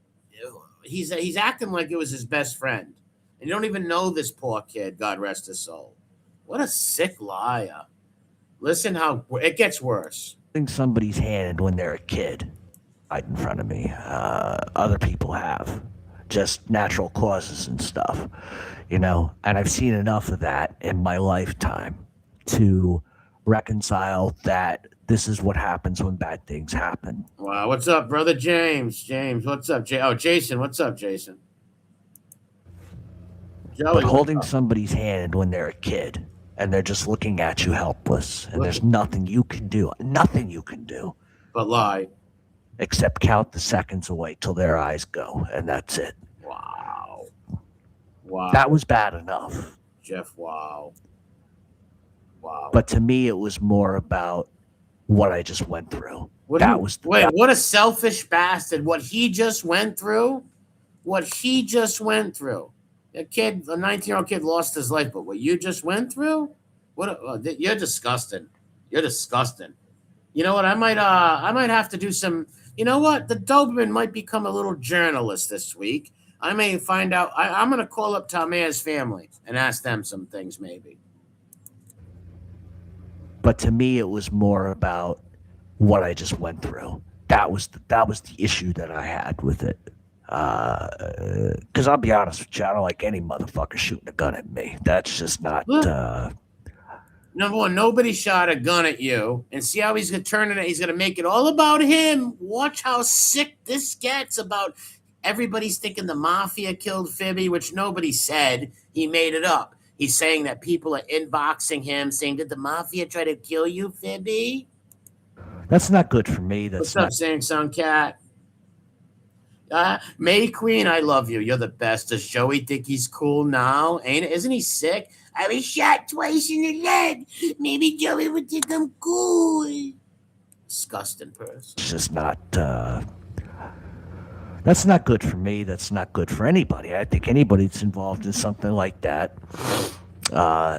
he's acting like it was his best friend. And you don't even know this poor kid, God rest his soul. What a sick liar. Listen how it gets worse. Holding somebody's hand when they're a kid right in front of me. Other people have just natural causes and stuff, and I've seen enough of that in my lifetime to reconcile that this is what happens when bad things happen. Wow. What's up, brother James? What's up? Jason. What's up, Jason? Joey, but holding somebody's hand when they're a kid and they're just looking at you helpless, and there's nothing you can do. But lie. Except count the seconds away till their eyes go, and that's it. Wow. That was bad enough. Jeff, wow. But to me, it was more about what I just went through. What a selfish bastard. What he just went through? A 19-year-old kid lost his life, but what you just went through? You're disgusting. You know what? I might have to do some. You know what? The Doberman might become a little journalist this week. I may find out. I'm going to call up Tamea's family and ask them some things, maybe. But to me, it was more about what I just went through. That was the issue that I had with it. Because I'll be honest with you, I don't like any motherfucker shooting a gun at me. That's just not. Number one, nobody shot a gun at you. And see how he's going to turn it. He's going to make it all about him. Watch how sick this gets about everybody's thinking the mafia killed Fibby, which nobody said. He made it up. He's saying that people are inboxing him saying, did the mafia try to kill you, Fibby? That's not good for me. What's up, Sang Song Cat? May Queen, I love you. You're the best. Does Joey think he's cool now? Isn't he sick? I was shot twice in the leg. Maybe Joey would think I'm cool. Disgusting person. It's just not. That's not good for me. That's not good for anybody. I think anybody that's involved in something like that,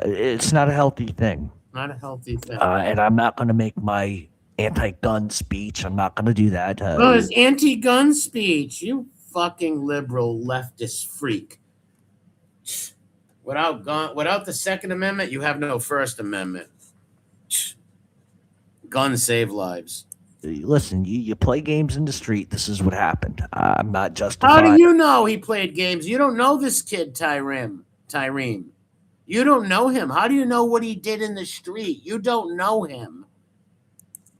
it's not a healthy thing. Not a healthy thing. And I'm not going to make my anti-gun speech. I'm not going to do that. Oh, it's anti-gun speech. You fucking liberal leftist freak. Without the Second Amendment, you have no First Amendment. Guns save lives. Listen, you play games in the street. This is what happened. I'm not justifying. How do you know he played games? You don't know this kid, Tahrim. You don't know him. How do you know what he did in the street? You don't know him.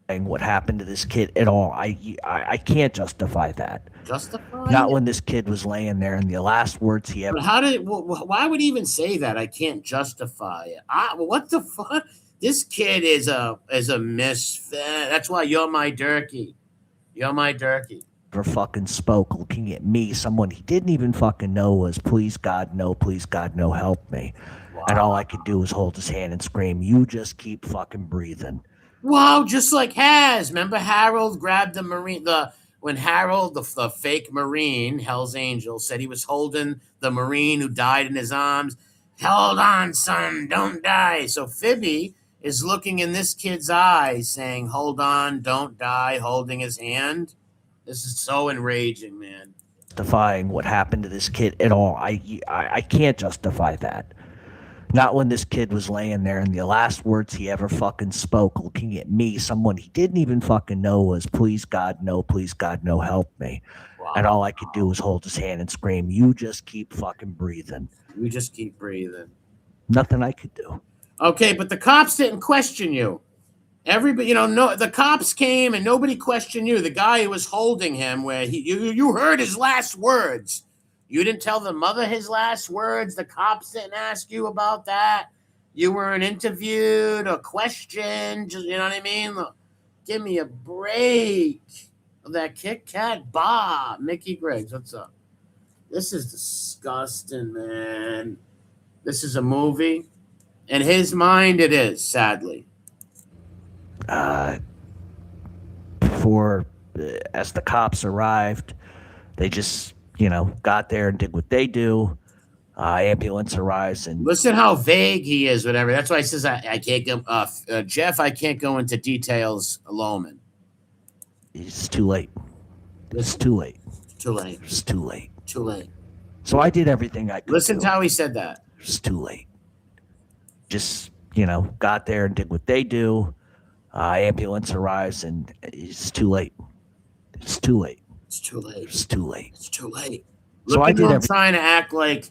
What happened to this kid at all? I can't justify that. Justify? Not when this kid was laying there, and the last words he ever. But why would he even say that? I can't justify it. What the fuck? This kid is a misfit. That's why you're my Durkee. You're my Durkee. Never fucking spoke, looking at me, someone he didn't even fucking know, was please God no, help me. Wow. And all I could do was hold his hand and scream, you just keep fucking breathing. Wow, just like Haz. Remember Harold grabbed the Marine, when Harold, the fake Marine, Hell's Angel, said he was holding the Marine who died in his arms. Hold on, son, don't die. So Fibby is looking in this kid's eyes saying, hold on, don't die, holding his hand. This is so enraging, man. Justifying what happened to this kid at all. I can't justify that. Not when this kid was laying there, and the last words he ever fucking spoke, looking at me, someone he didn't even fucking know, was please God no, help me. Wow. And all I could do was hold his hand and scream, you just keep fucking breathing. You just keep breathing. Nothing I could do. Okay, but the cops didn't question you. Everybody, no, the cops came and nobody questioned you. The guy who was holding him, where you heard his last words. You didn't tell the mother his last words. The cops didn't ask you about that. You weren't interviewed or questioned. You know what I mean? Look, give me a break. That Kit Kat Bob. Mickey Griggs, what's up? This is disgusting, man. This is a movie. In his mind, it is, sadly. Before, as the cops arrived, they just, got there and did what they do. Ambulance arrives and listen how vague he is. Whatever. That's why he says I can't go. Jeff, I can't go into details alone. It's too late. It's too late. Too late. It's too late. Too late. So I did everything I could. Listen to how he said that. It's too late. Just, got there and did what they do. Ambulance arrives and it's too late. It's too late. It's too late. It's too late. It's too late. So look I at did him trying to act like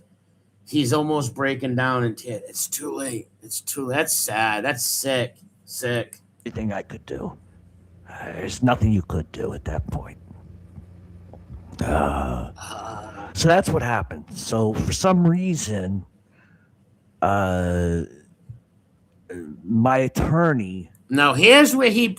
he's almost breaking down in tears. It's too late. It's too late. That's sad. That's sick. Sick. Everything I could do. There's nothing you could do at that point. So that's what happened. So for some reason, my attorney. Now here's where he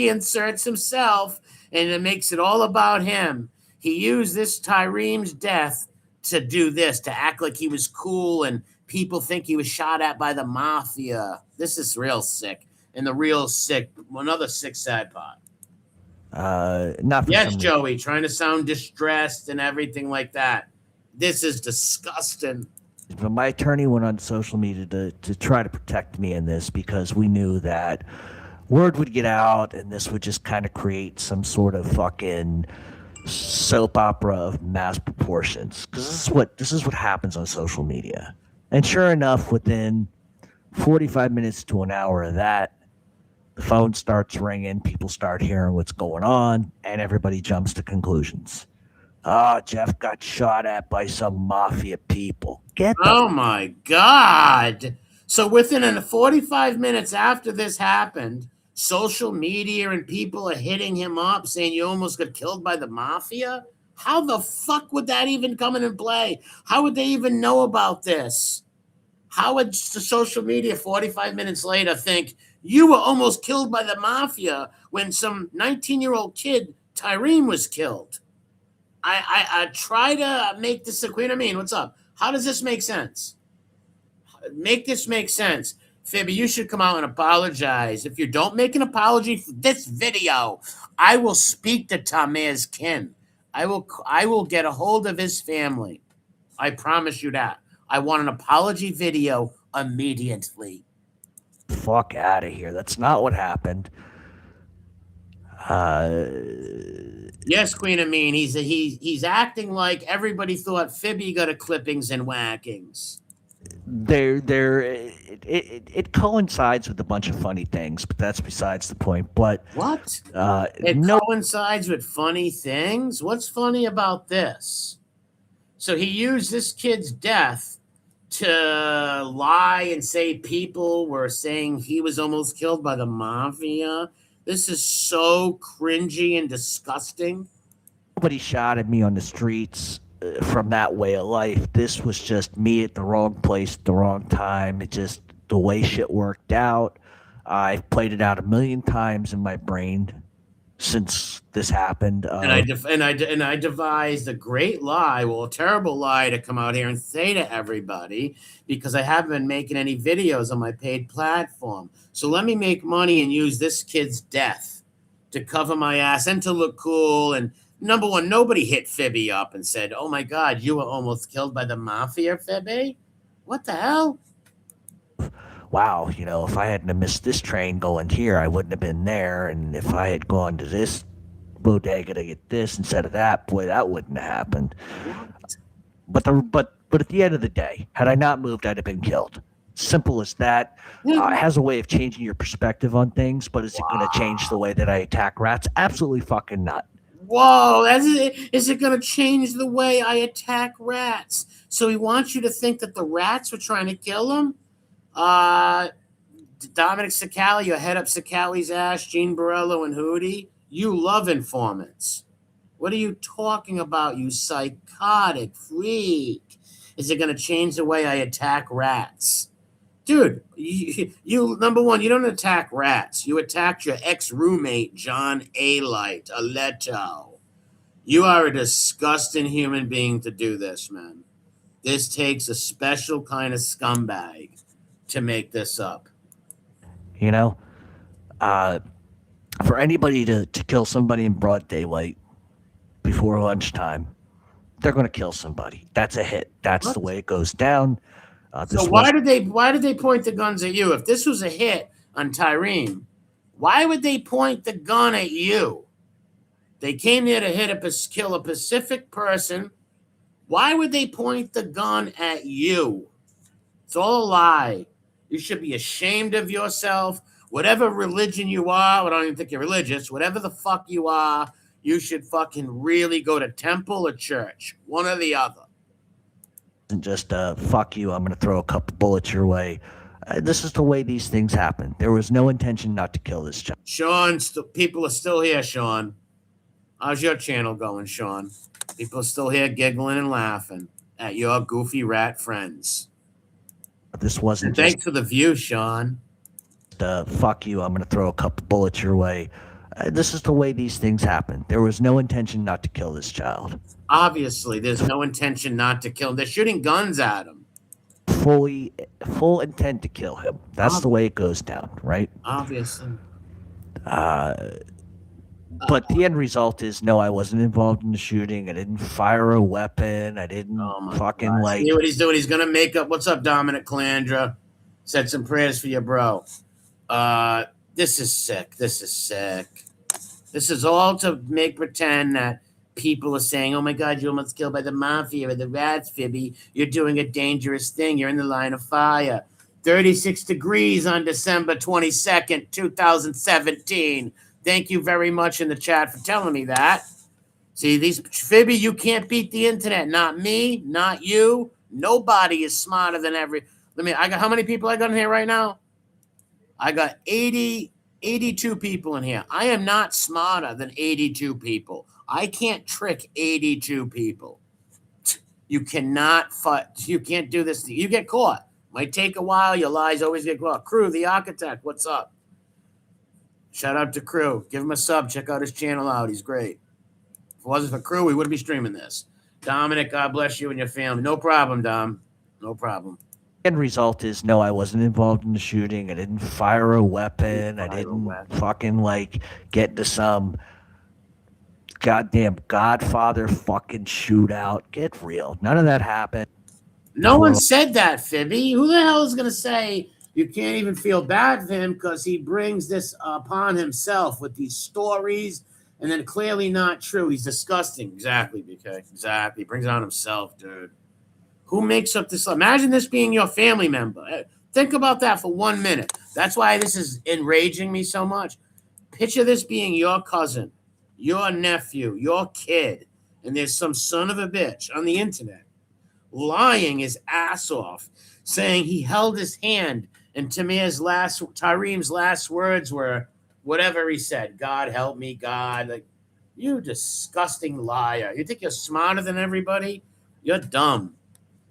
inserts himself, and it makes it all about him. He used this Tahrim's death to do this, to act like he was cool, and people think he was shot at by the mafia. This is real sick, and the real sick, another sick sad part. Not for yes, Joey, trying to sound distressed and everything like that. This is disgusting. But my attorney went on social media to try to protect me in this, because we knew that word would get out and this would just kind of create some sort of fucking soap opera of mass proportions. Because this is what happens on social media. And sure enough, within 45 minutes to an hour of that, the phone starts ringing, people start hearing what's going on, and everybody jumps to conclusions. Oh, Jeff got shot at by some mafia people. Oh, my God. So within 45 minutes after this happened, social media and people are hitting him up saying you almost got killed by the mafia? How the fuck would that even come into play? How would they even know about this? How would the social media 45 minutes later think you were almost killed by the mafia when some 19-year-old kid Tahrim was killed. I try to make this. Queen Amin, what's up? How does this make sense? Make this make sense. Fibby, you should come out and apologize. If you don't make an apology for this video, I will speak to Tamir's kin. I will get a hold of his family. I promise you that. I want an apology video immediately. Fuck out of here. That's not what happened. Yes, Queen Amin. He's acting like everybody thought Fibby got a clippings and whackings. It coincides with a bunch of funny things, but that's besides the point. But what? It coincides with funny things? What's funny about this? So he used this kid's death to lie and say people were saying he was almost killed by the mafia. This is so cringy and disgusting. Nobody shot at me on the streets from that way of life. This was just me at the wrong place at the wrong time. It just, the way shit worked out. I've played it out a million times in my brain since this happened. And I devised a great lie, well, a terrible lie to come out here and say to everybody, because I haven't been making any videos on my paid platform. So let me make money and use this kid's death to cover my ass and to look cool. And number one, nobody hit Fibby up and said, oh my God, you were almost killed by the mafia, Fibby? What the hell? Wow, you know, if I hadn't have missed this train going here, I wouldn't have been there. And if I had gone to this bodega to get this instead of that, boy, that wouldn't have happened. But at the end of the day, had I not moved, I'd have been killed. Simple as that. It has a way of changing your perspective on things, but is it going to change the way that I attack rats? Absolutely fucking not. Whoa, is it going to change the way I attack rats? So he wants you to think that the rats were trying to kill him? Dominic Sicali, you head up Sicali's ass, Gene Borello and Hootie. You love informants. What are you talking about, you psychotic freak? Is it going to change the way I attack rats? Dude, you number one, you don't attack rats. You attacked your ex-roommate, John Aleto. You are a disgusting human being to do this, man. This takes a special kind of scumbag to make this up. You know, for anybody to kill somebody in broad daylight before lunchtime, they're going to kill somebody. That's a hit. That's the way it goes down. So why did they point the guns at you? If this was a hit on Tahrim, why would they point the gun at you? They came here to kill a Pacific person. Why would they point the gun at you? It's all a lie. You should be ashamed of yourself. Whatever religion you are, I don't even think you're religious. Whatever the fuck you are, you should fucking really go to temple or church. One or the other. And just fuck you, I'm going to throw a couple bullets your way. This is the way these things happen. There was no intention not to kill this child. Sean, people are still here, Sean. How's your channel going, Sean? People are still here giggling and laughing at your goofy rat friends. This wasn't thanks for the view, Sean. Fuck you, I'm going to throw a couple bullets your way. This is the way these things happen. There was no intention not to kill this child. Obviously, there's no intention not to kill him. They're shooting guns at him. Full intent to kill him. That's the way it goes down, right? Obviously. But the end result is, no, I wasn't involved in the shooting. I didn't fire a weapon. I didn't fucking like... See what he's doing? He's going to make up... What's up, Dominic Calandra? Said some prayers for your bro. This is sick. This is sick. This is all to make pretend that people are saying, oh, my God, you almost killed by the mafia or the rats, Fibby. You're doing a dangerous thing. You're in the line of fire. 36 degrees on December 22nd, 2017. Thank you very much in the chat for telling me that. See, Fibby, you can't beat the internet. Not me, not you. Nobody is smarter than I got how many people I got in here right now? I got 82 people in here. I am not smarter than 82 people. I can't trick 82 people. You cannot you can't do this. You get caught. Might take a while. Your lies always get caught. Crew, the architect, what's up? Shout out to Crew. Give him a sub. Check out his channel out. He's great. it wasn't for crew, we wouldn't be streaming this. Dominic, God bless you and your family. No problem, Dom. No problem. End result is no, I wasn't involved in the shooting. I didn't fire a weapon. I didn't fucking like get into some goddamn Godfather fucking shootout. Get real. None of that happened. No one said that, Fibby. Who the hell is going to say you can't even feel bad for him because he brings this upon himself with these stories and then clearly not true. He's disgusting. Exactly, BK. Exactly. He brings it on himself, dude. Who makes up this? Imagine this being your family member. Think about that for 1 minute. That's why this is enraging me so much. Picture this being your cousin, your nephew, your kid, and there's some son of a bitch on the internet lying his ass off, saying he held his hand, and Tahrim's last words were whatever he said. God help me, God. Like, you disgusting liar. You think you're smarter than everybody? You're dumb.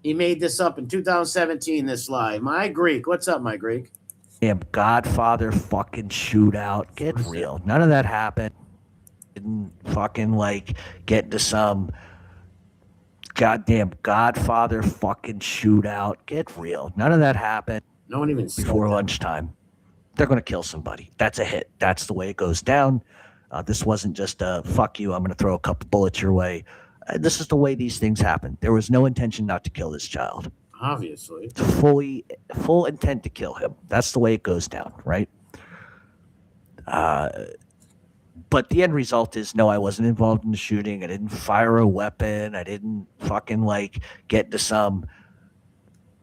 He made this up in 2017, this lie. My Greek. What's up, my Greek? Damn Godfather fucking shootout. Get real. None of that happened. Didn't fucking like get into some goddamn Godfather fucking shootout. Get real. None of that happened. No one even before lunchtime. They're going to kill somebody. That's a hit. That's the way it goes down. This wasn't just a fuck you, I'm going to throw a couple bullets your way. This is the way these things happen. There was no intention not to kill this child. Obviously. Full intent to kill him. That's the way it goes down, right? But the end result is no, I wasn't involved in the shooting. I didn't fire a weapon. I didn't fucking like get into some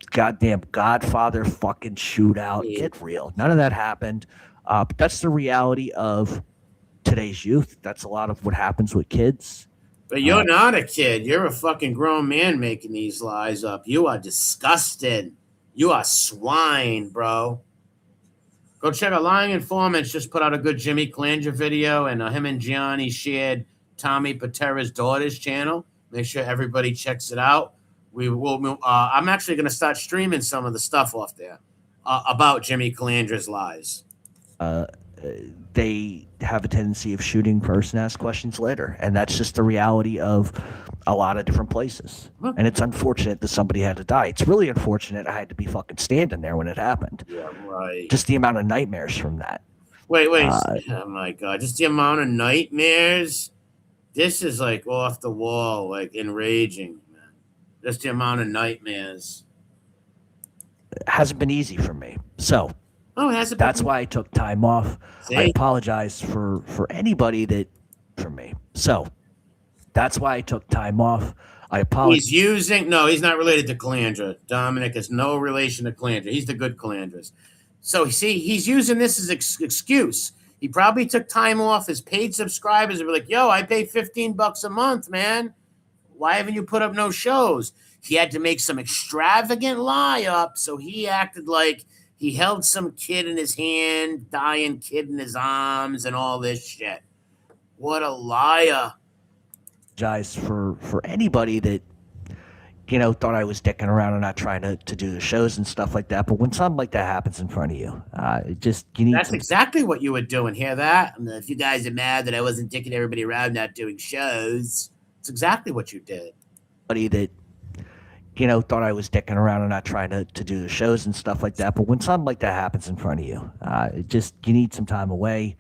goddamn Godfather fucking shootout. Get real. None of that happened. But that's the reality of today's youth. That's a lot of what happens with kids. But you're not a kid. You're a fucking grown man making these lies up. You are disgusted. You are swine, bro. Go check out Lying Informants. Just put out a good Jimmy Klanger video, and him and Gianni shared Tommy Patera's daughter's channel. Make sure everybody checks it out. We will. I'm actually going to start streaming some of the stuff off there about Jimmy Kalandra's lies. They have a tendency of shooting first and ask questions later, and that's just the reality of a lot of different places. And it's unfortunate that somebody had to die. It's really unfortunate I had to be fucking standing there when it happened. Yeah, right. Just the amount of nightmares from that. Wait. Oh my God. Just the amount of nightmares. This is like off the wall, like enraging, man. Just the amount of nightmares. It hasn't been easy for me. So that's why I took time off. See? I apologize for anybody that for me. So that's why I took time off. I apologize. He's not related to Calandra. Dominic is no relation to Calandra. He's the good Calandras. So see, he's using this as excuse. He probably took time off. His paid subscribers were like, yo, I pay $15 a month, man. Why haven't you put up no shows? He had to make some extravagant lie up, so he acted like he held some kid in his hand, dying kid in his arms, and all this shit. What a liar. Apologize for anybody that, thought I was dicking around and not trying to do the shows and stuff like that. But when something like that happens in front of you, you need That's exactly what you were doing. Hear that? And if you guys are mad that I wasn't dicking everybody around not doing shows, it's exactly what you did. Somebody that, thought I was dicking around and not trying to do the shows and stuff like that. But when something like that happens in front of you, you need some time away.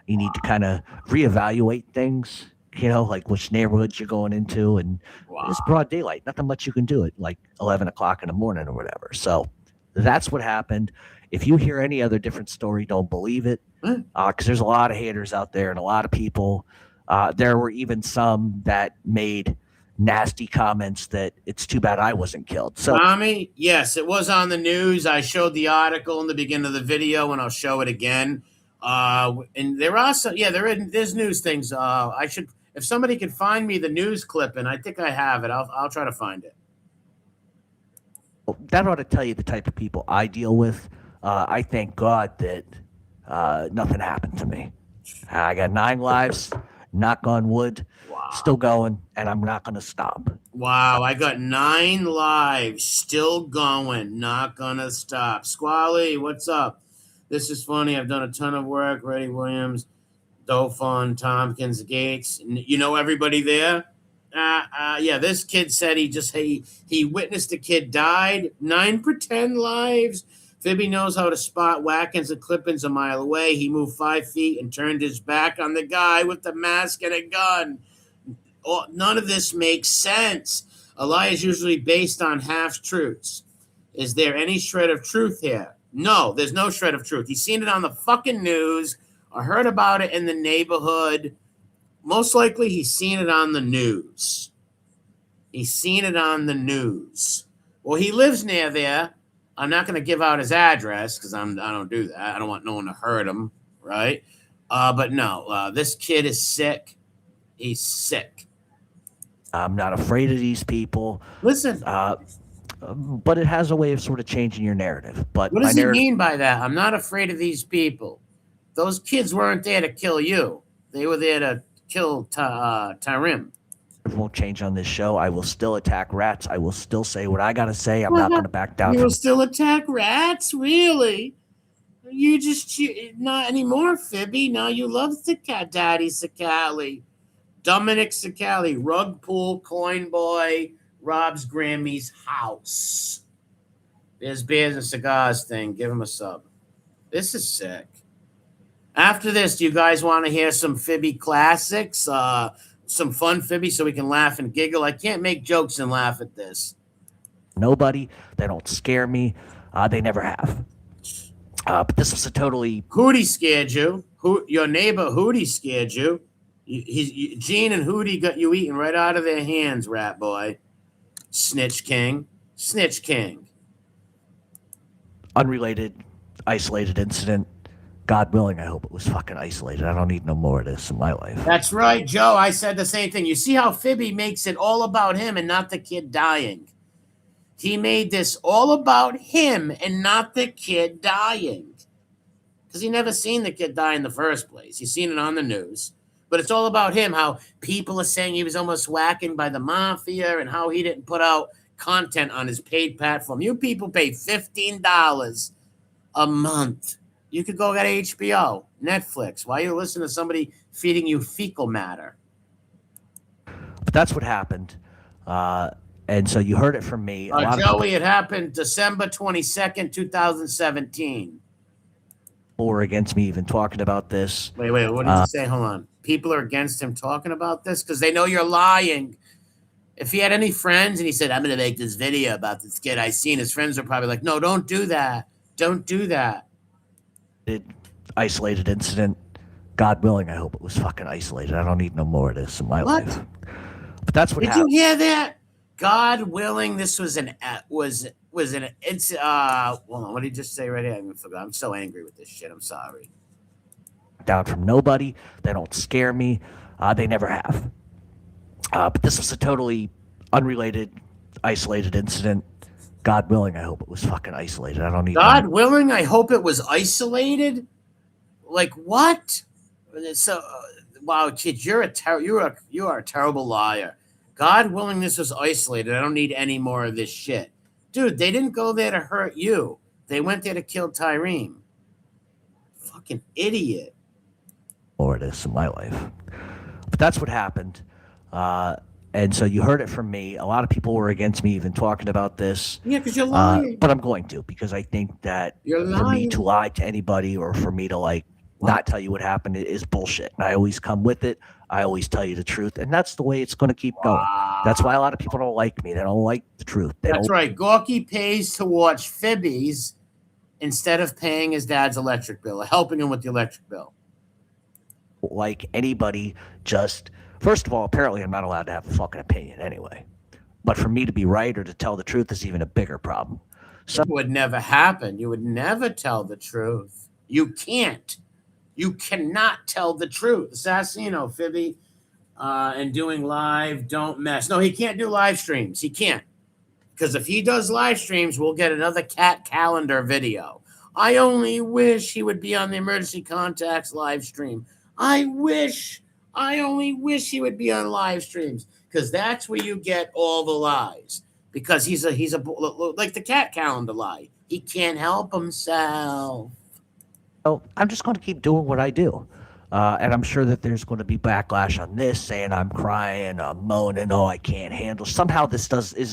You need to kind of reevaluate things, like which neighborhoods you're going into. And it's broad daylight. Nothing much you can do at like 11 o'clock in the morning or whatever. So that's what happened. If you hear any other different story, don't believe it. Because there's a lot of haters out there and a lot of people. There were even some that made nasty comments that it's too bad I wasn't killed. So, Tommy, yes, it was on the news. I showed the article in the beginning of the video, and I'll show it again. And there are some, there's news things. I should, if somebody could find me the news clip, and I think I have it. I'll try to find it. That ought to tell you the type of people I deal with. I thank God that nothing happened to me. I got 9 lives. Knock on wood. Still going, and I'm not going to stop. Wow, I got 9 lives, still going, not going to stop. Squally, what's up? This is funny. I've done a ton of work. Reddy Williams. Dauphin, Tompkins, Gates. You know everybody there? Yeah, this kid said he witnessed a kid died. 9 pretend lives. Fibby knows how to spot Watkins and Clippins a mile away. He moved 5 feet and turned his back on the guy with the mask and a gun. Oh, none of this makes sense. A lie is usually based on half truths. Is there any shred of truth here? No, there's no shred of truth. He's seen it on the fucking news. I heard about it in the neighborhood. Most likely he's seen it on the news. He's seen it on the news. Well, he lives near there. I'm not going to give out his address because I don't do that. I don't want no one to hurt him, right? But no, this kid is sick. He's sick. I'm not afraid of these people. Listen. But it has a way of sort of changing your narrative. But what does he mean by that? I'm not afraid of these people. Those kids weren't there to kill you. They were there to kill Tahrim. It won't change on this show. I will still attack rats. I will still say what I got to say. I'm not going to back down. You will still attack rats? Really? You just not anymore, Fibby. Now you love Daddy Sakali. Dominic Sakali, rug pull, coin boy, robs Grammy's house. There's beers and cigars thing. Give him a sub. This is sick. After this, do you guys want to hear some Fibby classics? Some fun Fibby so we can laugh and giggle? I can't make jokes and laugh at this. Nobody. They don't scare me. They never have. But this was a totally... Hootie scared you. Your neighbor Hootie scared you. Gene and Hootie got you eaten right out of their hands, rat boy. Snitch King. Snitch King. Unrelated, isolated incident. God willing, I hope it was fucking isolated. I don't need no more of this in my life. That's right, Joe. I said the same thing. You see how Fibby makes it all about him and not the kid dying. He made this all about him and not the kid dying. Because he never seen the kid die in the first place. He's seen it on the news. But it's all about him, how people are saying he was almost whacking by the mafia and how he didn't put out content on his paid platform. You people pay $15 a month. You could go get HBO, Netflix. Why you listen to somebody feeding you fecal matter? But that's what happened. And so you heard it from me. Joey, it happened December 22nd, 2017. People were against me even talking about this. Wait, what did you say? Hold on. People are against him talking about this because they know you're lying. If he had any friends and he said, I'm going to make this video about this kid I seen, his friends are probably like, no, don't do that. Don't do that. Isolated incident. God willing, I hope it was fucking isolated. I don't need no more of this in my life. But that's what happened. Did you hear that? God willing, this was hold on, what did he just say right here? I forgot. I'm so angry with this shit. I'm sorry. Down from nobody. They don't scare me. They never have. But this was a totally unrelated, isolated incident. God willing, I hope it was fucking isolated. I don't need. God willing, I hope it was isolated. Like what? So, wow, kid, you are a terrible liar. God willing, this was isolated. I don't need any more of this shit, dude. They didn't go there to hurt you. They went there to kill Tahrim. Fucking idiot. More of this in my life. But that's what happened. And so you heard it from me. A lot of people were against me even talking about this. Yeah, because you're lying. But I'm going to, because I think that for me to lie to anybody or for me to not tell you what happened is bullshit. And I always come with it. I always tell you the truth. And that's the way it's going to keep going. That's why a lot of people don't like me. They don't like the truth. That's right. Gorky pays to watch Fibby's instead of paying his dad's electric bill or helping him with the electric bill. Like anybody, just... First of all, apparently I'm not allowed to have a fucking opinion anyway. But for me to be right or to tell the truth is even a bigger problem. So it would never happen. You would never tell the truth. You can't. You cannot tell the truth. Assassino, Fibby, and doing live, don't mess. No, he can't do live streams. He can't. Because if he does live streams, we'll get another cat calendar video. I only wish he would be on the emergency contacts live stream. I only wish he would be on live streams because that's where you get all the lies. Because he's a like the cat calendar lie. He can't help himself. Oh, I'm just going to keep doing what I do. And I'm sure that there's going to be backlash on this, saying I'm crying, I'm moaning, oh, I can't handle. Somehow this is